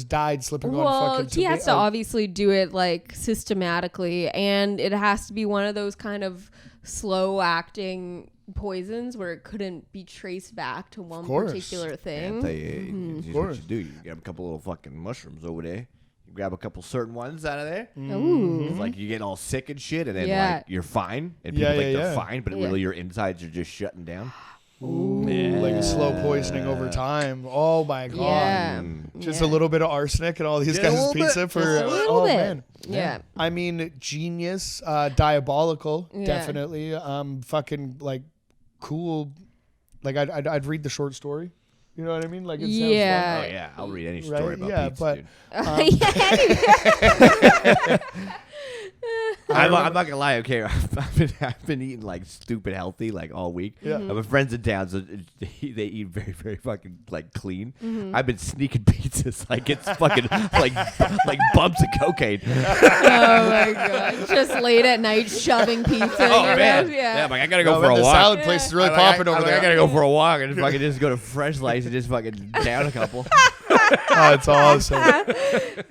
died slipping on fucking. He has to obviously do it like systematically, and it has to be one of those kind of slow acting poisons where it couldn't be traced back to one particular thing. I'll tell you, here's what you do. You grab a couple little fucking mushrooms over there. You grab a couple certain ones out of there. Ooh. It's like you get all sick and shit, and then like you're fine, and people think they're fine, but really your insides are just shutting down. Ooh, like a slow poisoning over time. Oh my god! Yeah. Just a little bit of arsenic and all these guys' pizza for a little bit. Man. Yeah. I mean, genius, diabolical, definitely. Fucking like cool. Like I'd read the short story. You know what I mean? Like it sounds fun. Oh yeah, I'll read any story about pizza. Dude. I'm not gonna lie. Okay, I've been eating like stupid healthy like all week. Yeah. My friends in town, so they eat very very fucking like clean. I've been sneaking pizzas like it's fucking like bumps of cocaine. Oh my god! Just late at night shoving pizza. Oh in man, your yeah. mouth. I'm like I gotta go for a the walk. salad place is really popping over there. I gotta go for a walk and fucking just go to Fresh Slice and just fucking down a couple. Oh, it's awesome.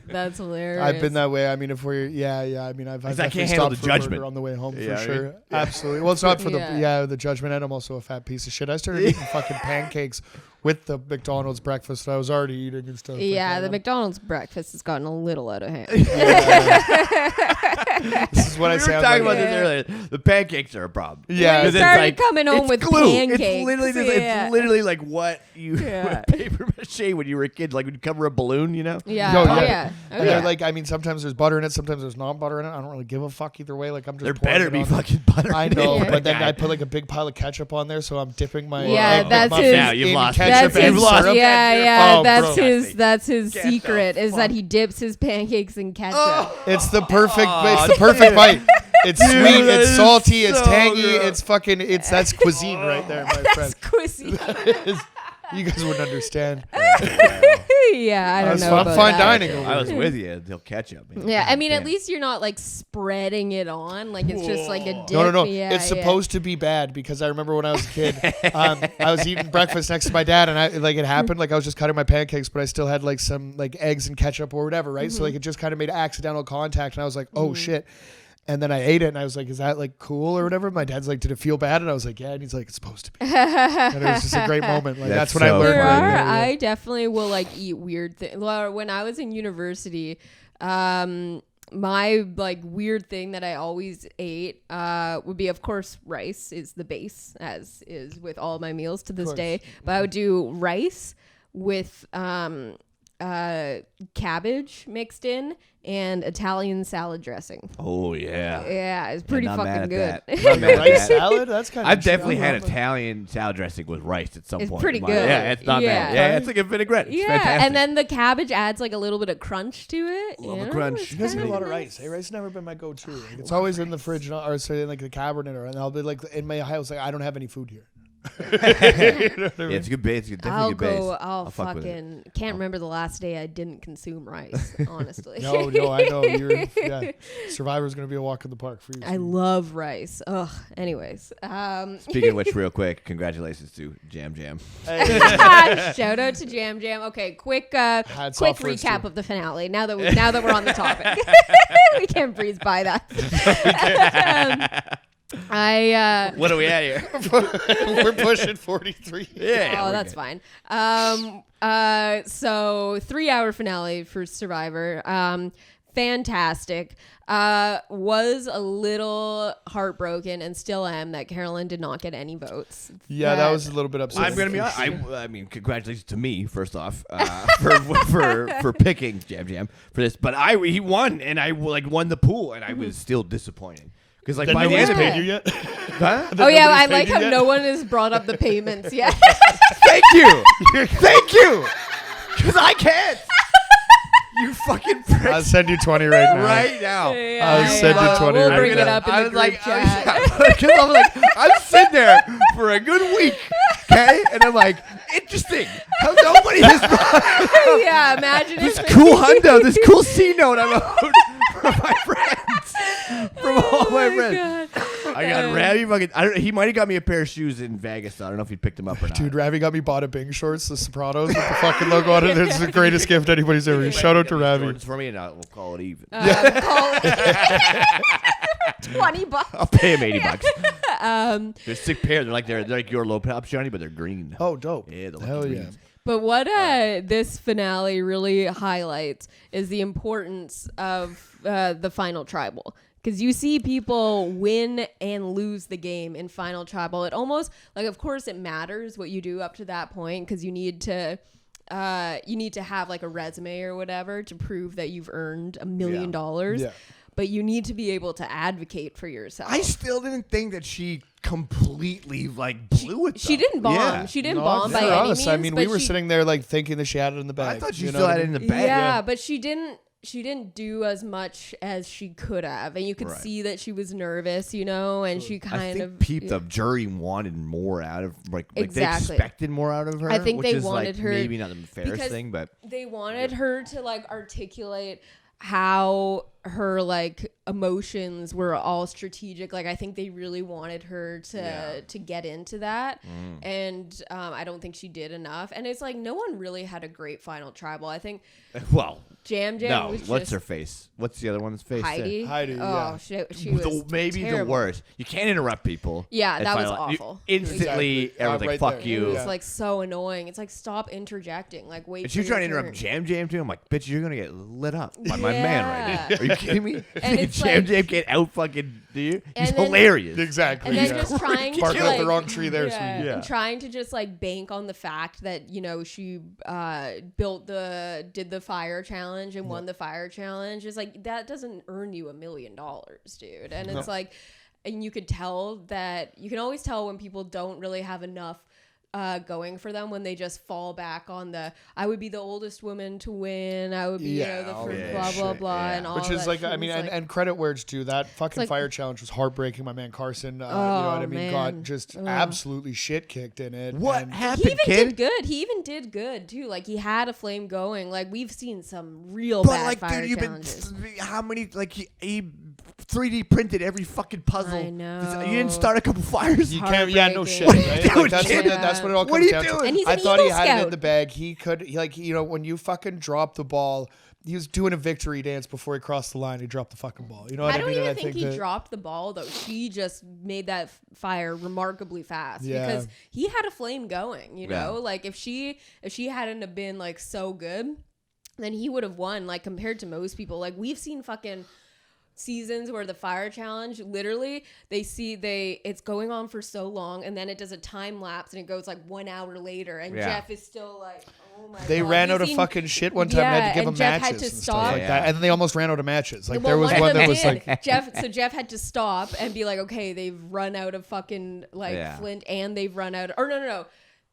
That's hilarious. I've been that way. I mean, if we're I mean, I've I definitely can't handle stopped the for judgment burger on the way home for Yeah, sure. right? Absolutely. Well, it's not for the judgment, and I'm also a fat piece of shit. I started eating fucking pancakes with the McDonald's breakfast that I was already eating and stuff. Yeah, like the McDonald's breakfast has gotten a little out of hand. This is what I We say. were talking about this earlier. The pancakes are a problem. Yeah, We Because started coming home it's with glue. pancakes. It's literally it's literally like what you Yeah. paper mache when you were a kid, like when you cover a balloon, you know? Yeah. No, Oh, yeah. yeah. Oh, And yeah. like, I mean, sometimes there's butter in it, sometimes there's not butter in it. I don't really give a fuck either way. Like, I'm just There pouring better it be on. fucking butter. I in it. know, Yeah. but then I put like a big pile of ketchup on there, so I'm dipping my Yeah, egg that's McMuffin his- Now you've in lost it. ketchup That's and his, syrup. yeah, Oh, that's bro. his Get the secret is that fuck- he dips his pancakes in ketchup. It's the perfect bite. It's sweet, that it's is salty, it's so tangy, gross. it's fucking, that's cuisine right there, my friend. Cuisine. You guys wouldn't understand. Yeah, I don't know. I'm about fine that. dining over I was here. with you until ketchup. Man. Yeah, I mean, at Damn. least you're not like spreading it on. Like it's just like a dip. No. Yeah, It's supposed to be bad because I remember when I was a kid, I was eating breakfast next to my dad, and it happened. Like I was just cutting my pancakes, but I still had like some like eggs and ketchup or whatever, right? So like it just kind of made accidental contact, and I was like, oh shit. And then I ate it, and I was like, is that like cool or whatever? My dad's like, did it feel bad? And I was like, yeah. And he's like, it's supposed to be. And it was just a great moment. Like that's when I so learned. There right are. there, yeah. I definitely will like eat weird things. When I was in university, my like weird thing that I always ate would be, of course, rice is the base, as is with all my meals to this day. But I would do rice with cabbage mixed in and Italian salad dressing. Oh yeah. Yeah, it's pretty not mad fucking at good. that. Not mad at Rice that. salad? That's kind of. I've definitely had Italian salad dressing with rice at some It's point. pretty in my- good. Yeah, it's not Yeah. bad. Yeah, it's like a vinaigrette. It's Yeah, fantastic. and then the cabbage adds like a little bit of crunch to it. Love a you know? crunch. It's You guys eat a kinda lot of nice. rice. Hey, rice has never been my go-to. Like, it's always in the fridge, or say in like the cabinet, and I'll be like in my house. Like I don't have any food here. You know what I mean? Yeah, it's a good base. It's definitely I'll a good base. go. I'll fuck with it. fucking can't remember the last day I didn't consume rice. Honestly, No, I know. Survivor's gonna be a walk in the park for you. I love rice. Ugh. Anyways, Speaking of which, real quick, congratulations to Jam Jam. shout out to Jam Jam. Okay, quick Hats quick off for us, recap too. of the finale. Now that we're on the topic, we can't breeze by that. What are we at here? We're pushing 43. Yeah. Oh, that's fine. So 3-hour finale for Survivor. Fantastic. Was a little heartbroken and still am that Carolyn did not get any votes. Yeah, that was a little bit upsetting. I'm gonna be honest. I mean, congratulations to me first off for picking Jam Jam for this. But he won, and I won the pool, and I was still disappointed because Then by the nobody's end of paid it, you yet? huh? Oh yeah, I nobody's like paid you how yet? no one has brought up the payments yet. Thank you, thank you, because I can't. You fucking prick. I'll send you 20 right now. Right now. I'll send you 20 We'll right bring now. it up in I the was group like, chat. because I'm like, I'm sitting there for a good week, okay, and I'm like, interesting. How nobody has brought Yeah, imagine this if cool hundo, this cool C note I wrote from my friends, from all my friends. God. I got Ravi fucking. He might have got me a pair of shoes in Vegas. So I don't know if he picked them up or not. Dude, Ravi got me bought a Bing shorts, the Sopranos with the fucking logo on it. It's the greatest gift anybody's ever used. Shout out to Ravi. Jordans for me, and we'll call it even. Call $20. I'll pay him $80. They're a sick pair. They're like your low tops, Johnny, but they're green. Oh, dope. Yeah, they're Hell like yeah. greens. But what this finale really highlights is the importance of the final tribal. Because you see people win and lose the game in final tribal. It almost, like, of course it matters what you do up to that point because you need to have like a resume or whatever to prove that you've earned $1 million. Yeah. But you need to be able to advocate for yourself. I still didn't think that she completely blew it. She didn't bomb. Yeah. She didn't No, bomb by for any us, means. I mean, we but were she- sitting there like thinking that she had it in the bag. I thought she you know still what had I it in the mean? bag. Yeah, but she didn't do as much as she could have, and you could Right. see that she was nervous, and she I kind think of the jury wanted more out of they Exactly. expected more out of her. I think which they is wanted her- maybe not the fairest because thing, but they wanted her to articulate how her emotions were all strategic. I think they really wanted her to get into that, and I don't think she did enough. And it's no one really had a great final tribal. I think well, Jam no. was What's just her face? What's the other one's face? Heidi. Heidi, Oh, yeah. she was Maybe terrible. the worst. You can't interrupt people. Yeah, at that was final- you awful. Instantly, Exactly. everyone's like, Right "Fuck there. you." It Yeah. was so annoying. It's stop interjecting. Wait. And she was for trying to your interrupt turn. Jam too. I'm like, bitch, you're gonna get lit up by my man right now. Are you kidding me? And it's Jam can't out fucking do you? He's And then- hilarious. Exactly. And then yeah. just trying to Barking up the wrong tree there, yeah, sweetie. Yeah. and trying to just bank on the fact that she did the fire challenge and won the fire challenge is that doesn't earn you $1 million, dude. And it's and you can always tell when people don't really have enough going for them when they just fall back on I would be the oldest woman to win. I would be the all first that blah blah shit, blah yeah. and all Which is that shit. and credit where it's due. That fucking like- fire challenge was heartbreaking. My man Carson, you know what I mean, man. got just absolutely shit kicked in it. What and- happened, He even kid? did good. He even did good too. He had a flame going. We've seen some real But bad fire dude, you've challenges. been how many he 3D printed every fucking puzzle. I know. You didn't start a couple fires. You can't, yeah, no Heartbreaking. shit. What are you Right? doing, That's, kid? that's what it all What comes are you down doing? to. And he's I an thought he Eagle had it in Scout. the bag. He could, when you fucking drop the ball, he was doing a victory dance before he crossed the line. He dropped the fucking ball. You know what I I don't mean? even And think he that- dropped the ball though. She just made that fire remarkably fast Yeah. because he had a flame going. You Yeah. know, if she hadn't have been so good, then he would have won. Compared to most people, we've seen fucking seasons where the fire challenge literally it's going on for so long and then it does a time lapse and it goes 1 hour later and Yeah. Jeff is still oh my They God. ran We've out of seen- fucking shit one time and had to give and them Jeff matches had to and stop. stuff like Yeah. that. And then they almost ran out of matches. Well, There was one one of them that was did. Jeff had to stop and be okay, they've run out of fucking Yeah. flint and they've run out. Or no.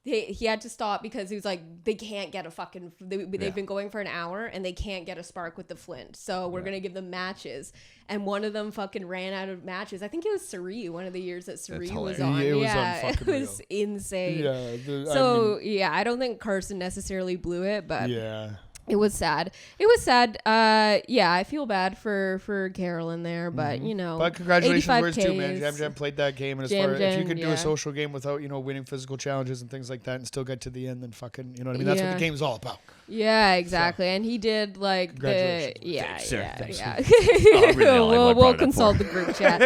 he had to stop because he was like, they can't get a fucking, they've been going for an hour and they can't get a spark with the flint. So we're going to give them matches. And one of them fucking ran out of matches. I think it was Surrey, one of the years that Surrey was on. It was it was insane. Yeah. I don't think Carson necessarily blew it, but yeah. It was sad. I feel bad for Carolyn there, but you know. But congratulations, words too, man. Ks. Jam Jam played that game, and as far if you could do a social game without winning physical challenges and things like that, and still get to the end, then fucking you know what I mean. That's what the game's all about. Yeah, exactly. So, and he did like congratulations. We'll consult the group chat.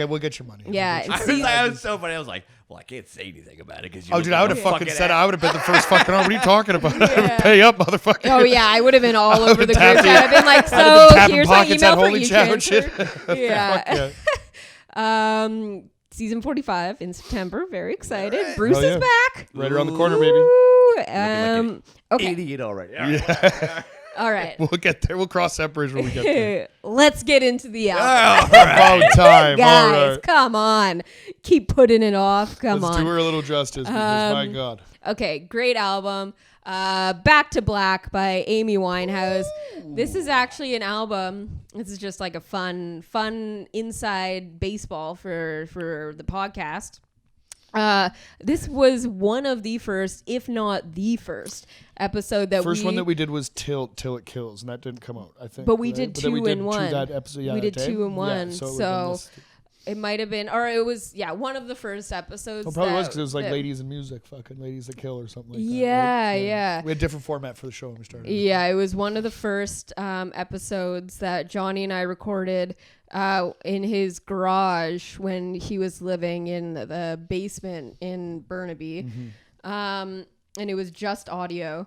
We'll get your money. Yeah, I was so funny. I was like, well, I can't say anything about it because dude, I would have fucking said I would have been the first fucking on. What are you talking about? I would pay up, motherfucker. Oh yeah, I would have been all over the group chat. I've been like, so here's my email for you, transfer. Yeah. Season 45 in September. Very excited. Right. Bruce is back. Right around the corner, baby. Okay. Idiot already. Yeah. All right. We'll get there. We'll cross that bridge when we get there. Let's get into the album. About time. Guys, come on. Keep putting it off. Let's do her a little justice because, my God. Okay, great album. Back to Black by Amy Winehouse. This is actually an album. This is just like a fun inside baseball for the podcast. This was one of the first, if not the first episode that first one that we did was Till It Kills, and that didn't come out, I think. But we did two in one. That episode, we did 2 in 1. Yeah, so it might have been, or it was, one of the first episodes. Well, probably was because it was like Ladies in Music, fucking Ladies That Kill or something like that. Yeah. We had a different format for the show when we started. Yeah, it was one of the first episodes that Jonny and I recorded in his garage when he was living in the basement in Burnaby. Mm-hmm. And it was just audio.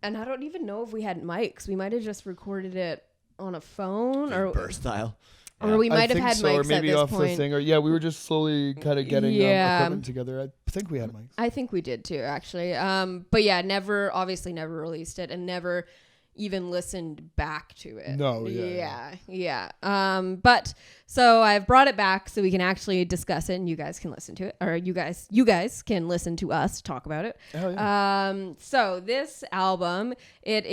And I don't even know if we had mics. We might have just recorded it on a phone or burst style. Or we might have had mics or maybe at this off point. the thing. Or we were just slowly kind of getting equipment together. I think we had mics. I think we did too, actually. But yeah, never released it and never even listened back to it. No, but so I've brought it back so we can actually discuss it and you guys can listen to it, or you guys can listen to us talk about it. Hell yeah. So this album, it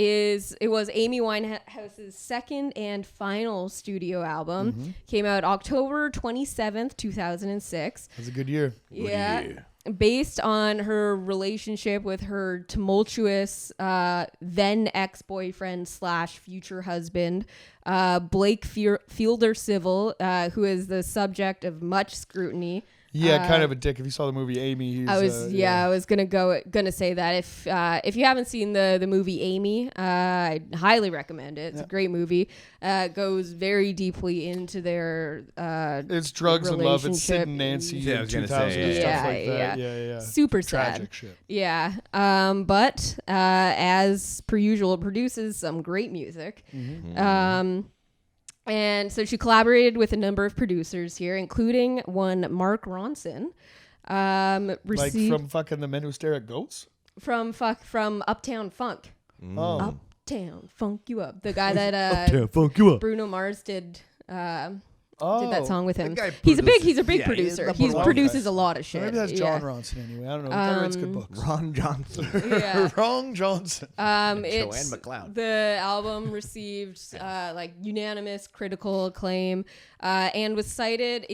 was Amy Winehouse's second and final studio album. Mm-hmm. Came out October 27th, 2006. That's a good year. Yeah. Based on her relationship with her tumultuous then ex-boyfriend / future husband, Blake Fielder Civil, who is the subject of much scrutiny. Yeah, kind of a dick. If you saw the movie Amy, I was gonna say that if you haven't seen the movie Amy, I highly recommend it. It's a great movie. Goes very deeply into their it's drugs and love. It's Sid and Nancy in 2000 and stuff like that. Yeah. Super tragic sad. Shit. Yeah. But as per usual, it produces some great music. Mm-hmm. And so she collaborated with a number of producers here, including one Mark Ronson. Like from fucking The Men Who Stare at Goats? From Uptown Funk. Oh. Uptown Funk You Up. The guy that Uptown Funk You Up. Bruno Mars did that song with him. He's a big producer. He produces a lot of shit. Maybe that's John Ronson anyway. I don't know. He writes good books. Ron Johnson. Ron Johnson. Joanne McLeod. The album received unanimous critical acclaim and is cited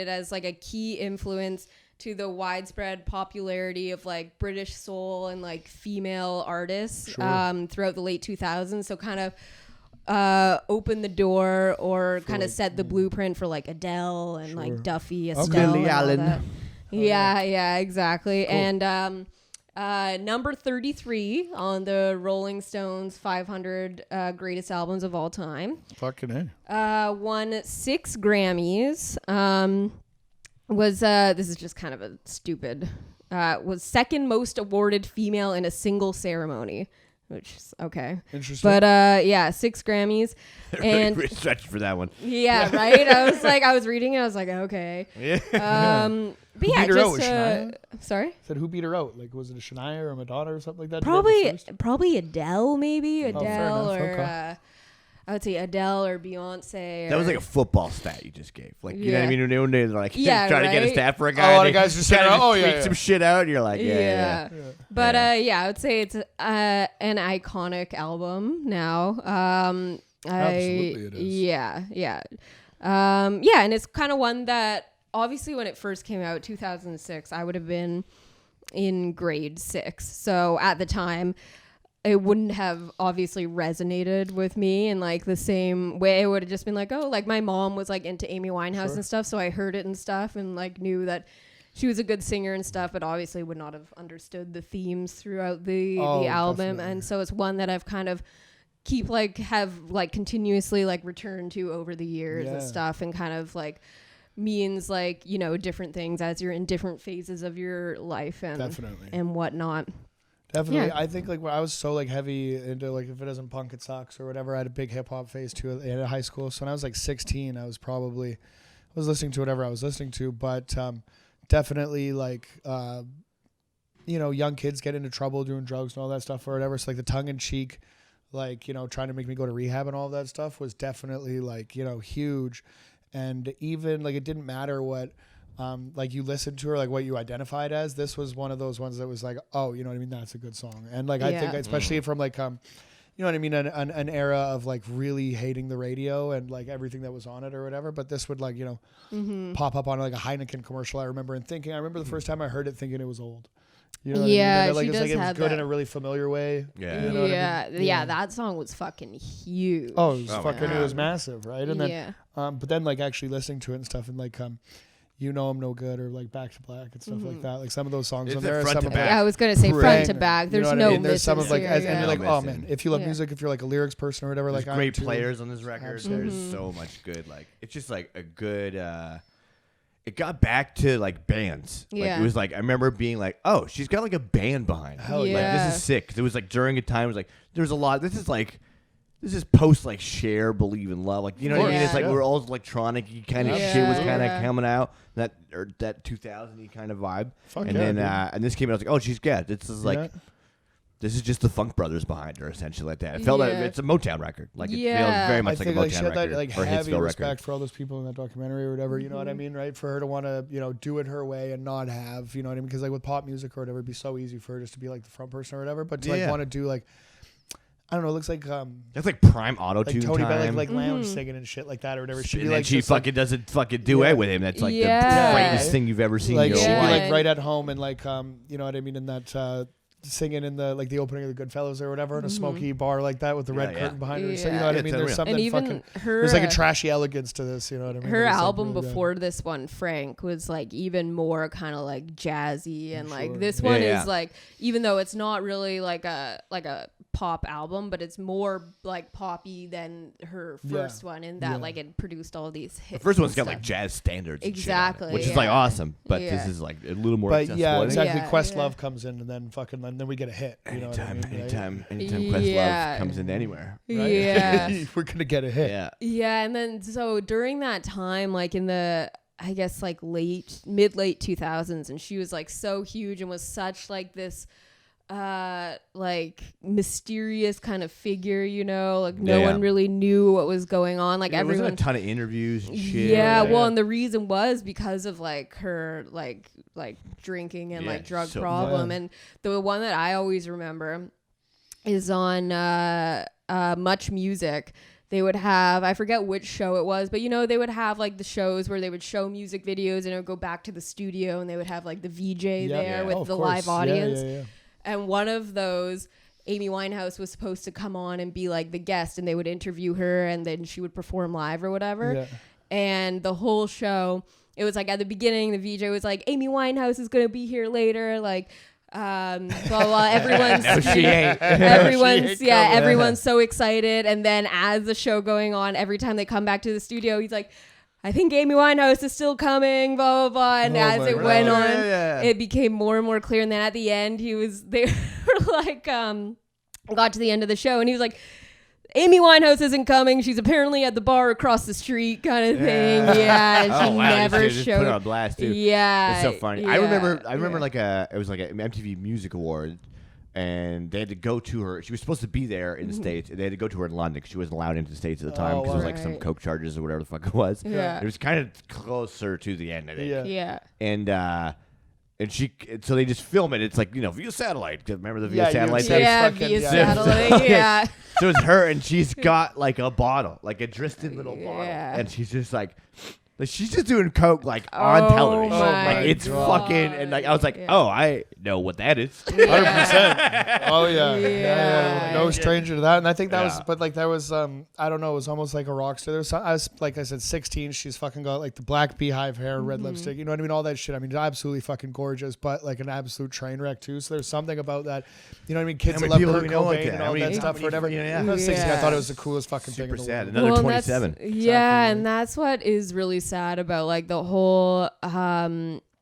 as like a key influence to the widespread popularity of like British soul and like female artists throughout the late 2000s. So kind of open the door or kind of set the blueprint for like Adele and like Duffy, Estelle, Lily Allen. Yeah, exactly. Cool. And number 33 on the Rolling Stones 500 greatest albums of all time. Fucking A. Won 6 Grammys. This is just kind of a stupid. Was second most awarded female in a single ceremony. Which is okay. Interesting. But 6 Grammys. And really stretched for that one. Yeah, right? I was reading it, I was like, okay. Yeah. But yeah, just sorry? Said who beat her out? Like was it a Shania or a Madonna or something like that? Probably Adele, maybe. Adele or I would say Adele or Beyonce. That was or- like a football stat you just gave. Like, you know what I Yeah. mean? When they're like Yeah, trying to get a right? stat for a A guy. lot and of they guys just kinda say, "Oh, yeah, tweak yeah." some shit out. And you're like, yeah. But Yeah. I would say it's an iconic album now. Absolutely it is. Yeah, yeah. Yeah, and it's kind of one that obviously when it first came out, 2006, I would have been in grade 6. So at the time, it wouldn't have obviously resonated with me in like the same way. It would have just been like, oh, like my mom was like into Amy Winehouse and stuff, so I heard it and stuff and like knew that she was a good singer and stuff, but obviously would not have understood the themes throughout the album. Definitely. And so it's one that I've kind of have continuously like returned to over the years and stuff, and kind of like means like, you know, different things as you're in different phases of your life and Definitely. and whatnot. Definitely. Yeah. I think like when I was so like heavy into like if it isn't punk it sucks or whatever. I had a big hip hop phase too in high school. So when I was like 16, I was listening to whatever I was listening to, but definitely like you know, young kids get into trouble doing drugs and all that stuff or whatever. So like the tongue in cheek, like, you know, trying to make me go to rehab and all of that stuff was definitely like, you know, huge. And even like it didn't matter what like you listened to or like what you identified as. This was one of those ones that was like, oh, you know what I mean? That's a good song. And like I think especially from like you know what I mean, an era of like really hating the radio and like everything that was on it or whatever. But this would like, you know, pop up on like a Heineken commercial. I remember the first time I heard it thinking it was old. You know what I mean? And like, she it was does like it was have good that. in a really familiar way. Yeah. You know what I mean? Yeah, that song was fucking huge. Oh, it was Oh, fucking, man. it was massive, right? And then, yeah. but then like actually listening to it and stuff and like, you know I'm no good or like Back to Black and stuff like that. Like some of those songs It's on the there. front Some to of back. Yeah, I was gonna say front to Banger. back. You There's know what I no mean? There's some of misses like, here, and you're like, No oh missing. man, if you love Yeah. music, if you're like a lyrics person or whatever, There's like great I'm too. players on this record. Absolutely. There's so much good. Like it's just like a good. It got back to like bands. Like, Yeah. it was like I remember being like, oh, she's got like a band behind her. Hell yeah. Like this is sick. 'Cause it was like during a time it was like there's a lot. This is post like Share, Believe in Love. Like you know what I mean? It's like Yeah. we're all electronic kind of Yeah, shit was kind of yeah. coming out. That 2000-y kind of vibe. Fuck and yeah, then dude. and this came out. I was like, oh, she's good. This is like. Yeah. This is just the Funk Brothers behind her, essentially, like that. It felt like Yeah. it's a Motown record. Like, it feels Yeah. very I much like a think like she Motown had that record. like or a heavy Hitsville respect record. for all those people in that documentary or whatever. You know what I mean, right? For her to want to, you know, do it her way and not have, you know what I mean? Because like with pop music or whatever, it'd be so easy for her just to be like the front person or whatever. But to like Yeah. want to do like, I don't know, it looks like That's like prime auto-tune Tony Bennett, time. like lounge singing and shit like that or whatever. She'd and be then like she just, like, fucking does a fucking duet Yeah. with him. That's like Yeah. the greatest thing you've ever seen like in she'd your be life. like right at home and like you know what I mean, in that singing in the like the opening of the Goodfellas or whatever in a smoky bar like that with the red Yeah, curtain yeah. behind her. So you Yeah. know what I Yeah, mean? it's There's unreal. something And even fucking her, there's like a trashy elegance to this, you know what I mean? her It's, like, album really good. before this one, Frank, was like even more kind of like jazzy, and like Sure. this Yeah, one yeah. is like, even though it's not really like a pop album, but it's more like poppy than her first one, in that Yeah. like it produced all these hits. The first one's and got stuff. like jazz standards, and shit on it, Exactly, which is like yeah. awesome. But Yeah. this is like a little more But accessible. yeah, I think. exactly. Yeah, Questlove yeah. comes in and then we get a hit. You know what I Anytime, mean? Right? anytime Questlove Yeah. comes into anywhere. Right? Yeah. We're gonna get a hit. Yeah. Yeah, and then so during that time, like in the, I guess like late 2000s, and she was like so huge and was such like this like mysterious kind of figure, you know, like no Yeah. one really knew what was going on, like There wasn't everyone. a ton of interviews and shit. Yeah, right? well, and the reason was because of like her like drinking and Yeah, like drug so problem. bad. And the one that I always remember is on Much Music. They would have, I forget which show it was, but you know, they would have like the shows where they would show music videos and it would go back to the studio and they would have like the VJ there Yeah. with Oh, of the course. live Yeah, audience. yeah. And one of those, Amy Winehouse was supposed to come on and be like the guest, and they would interview her and then she would perform live or whatever. Yeah. And the whole show, it was like at the beginning, the VJ was like, Amy Winehouse is going to be here later. Like, blah, blah, everyone's, No, she ain't. everyone's, She ain't coming. everyone's so excited. And then as the show going on, every time they come back to the studio, he's like, I think Amy Winehouse is still coming, blah, blah, blah. And Oh as my it God. went Yeah, on, yeah, yeah. it became more and more clear. And then at the end, they were like, got to the end of the show and he was like, Amy Winehouse isn't coming. She's apparently at the bar across the street kind of thing. Yeah. And she Oh, wow, never they just showed put it on blast too. Yeah. It's so funny. Yeah, I remember yeah. like it was like an MTV Music Award and they had to go to her. She was supposed to be there in the States, and they had to go to her in London because she wasn't allowed into the States at the time because there was like some coke charges or whatever the fuck it was. Yeah. It was kind of closer to the end, I think. Yeah. And so they just film it. It's like, via satellite. Remember the via satellite said thing? Yeah, fucking- via yeah. satellite. Yeah. So it's her, and she's got like a bottle, like a Driston little bottle, Yeah. and she's just like she's just doing coke like on television. my Like it's God. fucking, and like I was like, Yeah. oh, I know what that is. 100%. Oh yeah. Yeah. No stranger to that. And I think that was, Yeah. but like that was, I don't know, it was almost like a rock star. There was I was, like I said, 16. She's fucking got like the black beehive hair, red lipstick. You know what I mean? All that shit. I mean, absolutely fucking gorgeous, but like an absolute train wreck too. So there's something about that. You know what I mean? Kids How that many love people Kurt do we know like Cobain that? and How all many- that how stuff. many Whatever. fucking- yeah. I was 16. I Yeah. thought it was the coolest fucking thing Super in the sad. world. Another Well, 27. Yeah, and that's what is really sad about like the whole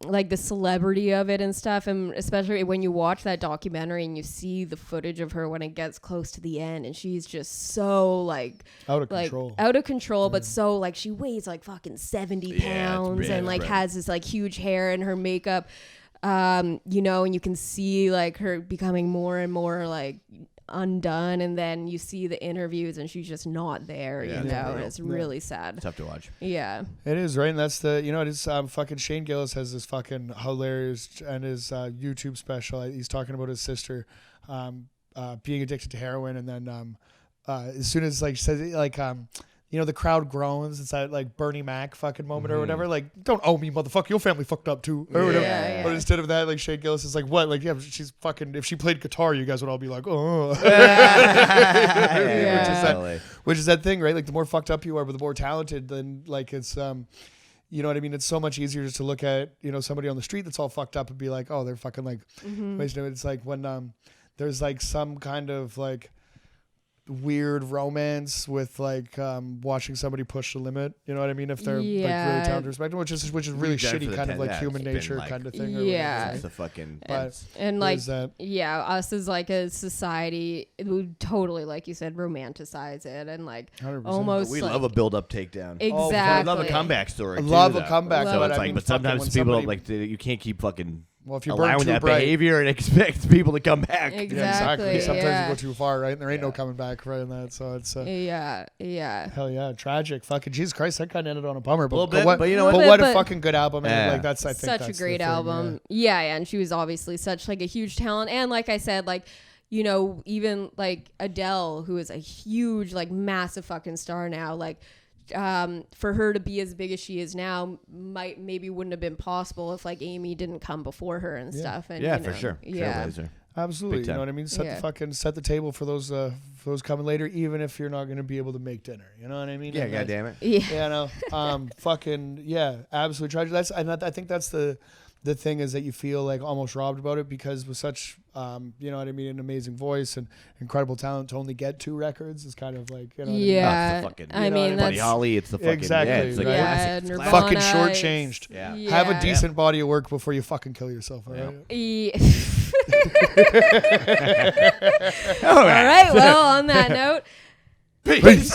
like the celebrity of it and stuff, and especially when you watch that documentary and you see the footage of her when it gets close to the end, and she's just so like Out of control. out of control, but so like she weighs like fucking 70 it's pounds big, and like right. has this like huge hair and her makeup, and you can see like her becoming more and more like undone, and then you see the interviews and she's just not there, Yeah, you it's know, brutal. and it's really sad. Tough to watch. Yeah. It is, right? And that's the, it is, fucking Shane Gillis has this fucking hilarious, and his YouTube special, he's talking about his sister being addicted to heroin, and then as soon as like says like the crowd groans, it's that like Bernie Mac fucking moment or whatever, like, don't owe me, motherfucker, your family fucked up too, or whatever. Yeah. But instead of that, like Shane Gillis is like, what, like, yeah, she's fucking, if she played guitar, you guys would all be like, oh. Yeah. Which is that thing, right? Like the more fucked up you are, but the more talented, then like it's you know what I mean? It's so much easier just to look at, somebody on the street that's all fucked up and be like, oh, they're fucking like wasting it. It's like when there's like some kind of like weird romance with like watching somebody push the limit, you know what I mean, if they're like really talented, respectable, which is really We've done it for shitty the kind of 10 like yeah, human it's been, nature like- kind of thing or Yeah. whatever, It's the fucking. but And like, there's that. yeah, us as like a society, it would totally, like you said, romanticize it and like 100%. almost We like, love a build-up takedown. exactly. I love a comeback story. I too, love a though. comeback, Love So it. it's I like, mean, but fucking sometimes when people somebody- you can't keep fucking Well, if you burn allowing too that bright, behavior and expect people to come back. Exactly. yeah, exactly. Sometimes yeah. you go too far, right? And there ain't no coming back right in that. So it's Yeah. hell yeah, tragic. Fucking Jesus Christ, that kind of ended on a bummer. But, Little bit, what, but you know what? what a But- fucking good album. And Yeah. like that's I think Such that's a great the thing, album. Yeah, and she was obviously such like a huge talent. And like I said, like, even like Adele, who is a huge, like massive fucking star now, like for her to be as big as she is now maybe wouldn't have been possible if like Amy didn't come before her and stuff. And Yeah, you know, for sure. Yeah. Trailblazer. Absolutely, Big you know time. what I mean. Set Yeah. set the table for those coming later, even if you're not going to be able to make dinner. You know what I mean? Yeah, And that's- goddamn it. Yeah. Fucking yeah, absolutely tragic. I think that's the thing is that you feel like almost robbed about it because with such you know what I mean, an amazing voice and incredible talent to only get 2 records is kind of like, you know what I mean? Yeah. It's the fucking, I you know mean, what I mean? Buddy that's Holly, it's the fucking Exactly, Yeah, it's like right? classic. It's Nirvana, classic. Fucking shortchanged. Yeah. Have a Yeah. decent body of work before you fucking kill yourself. All right? All right. Well, on that note, Peace.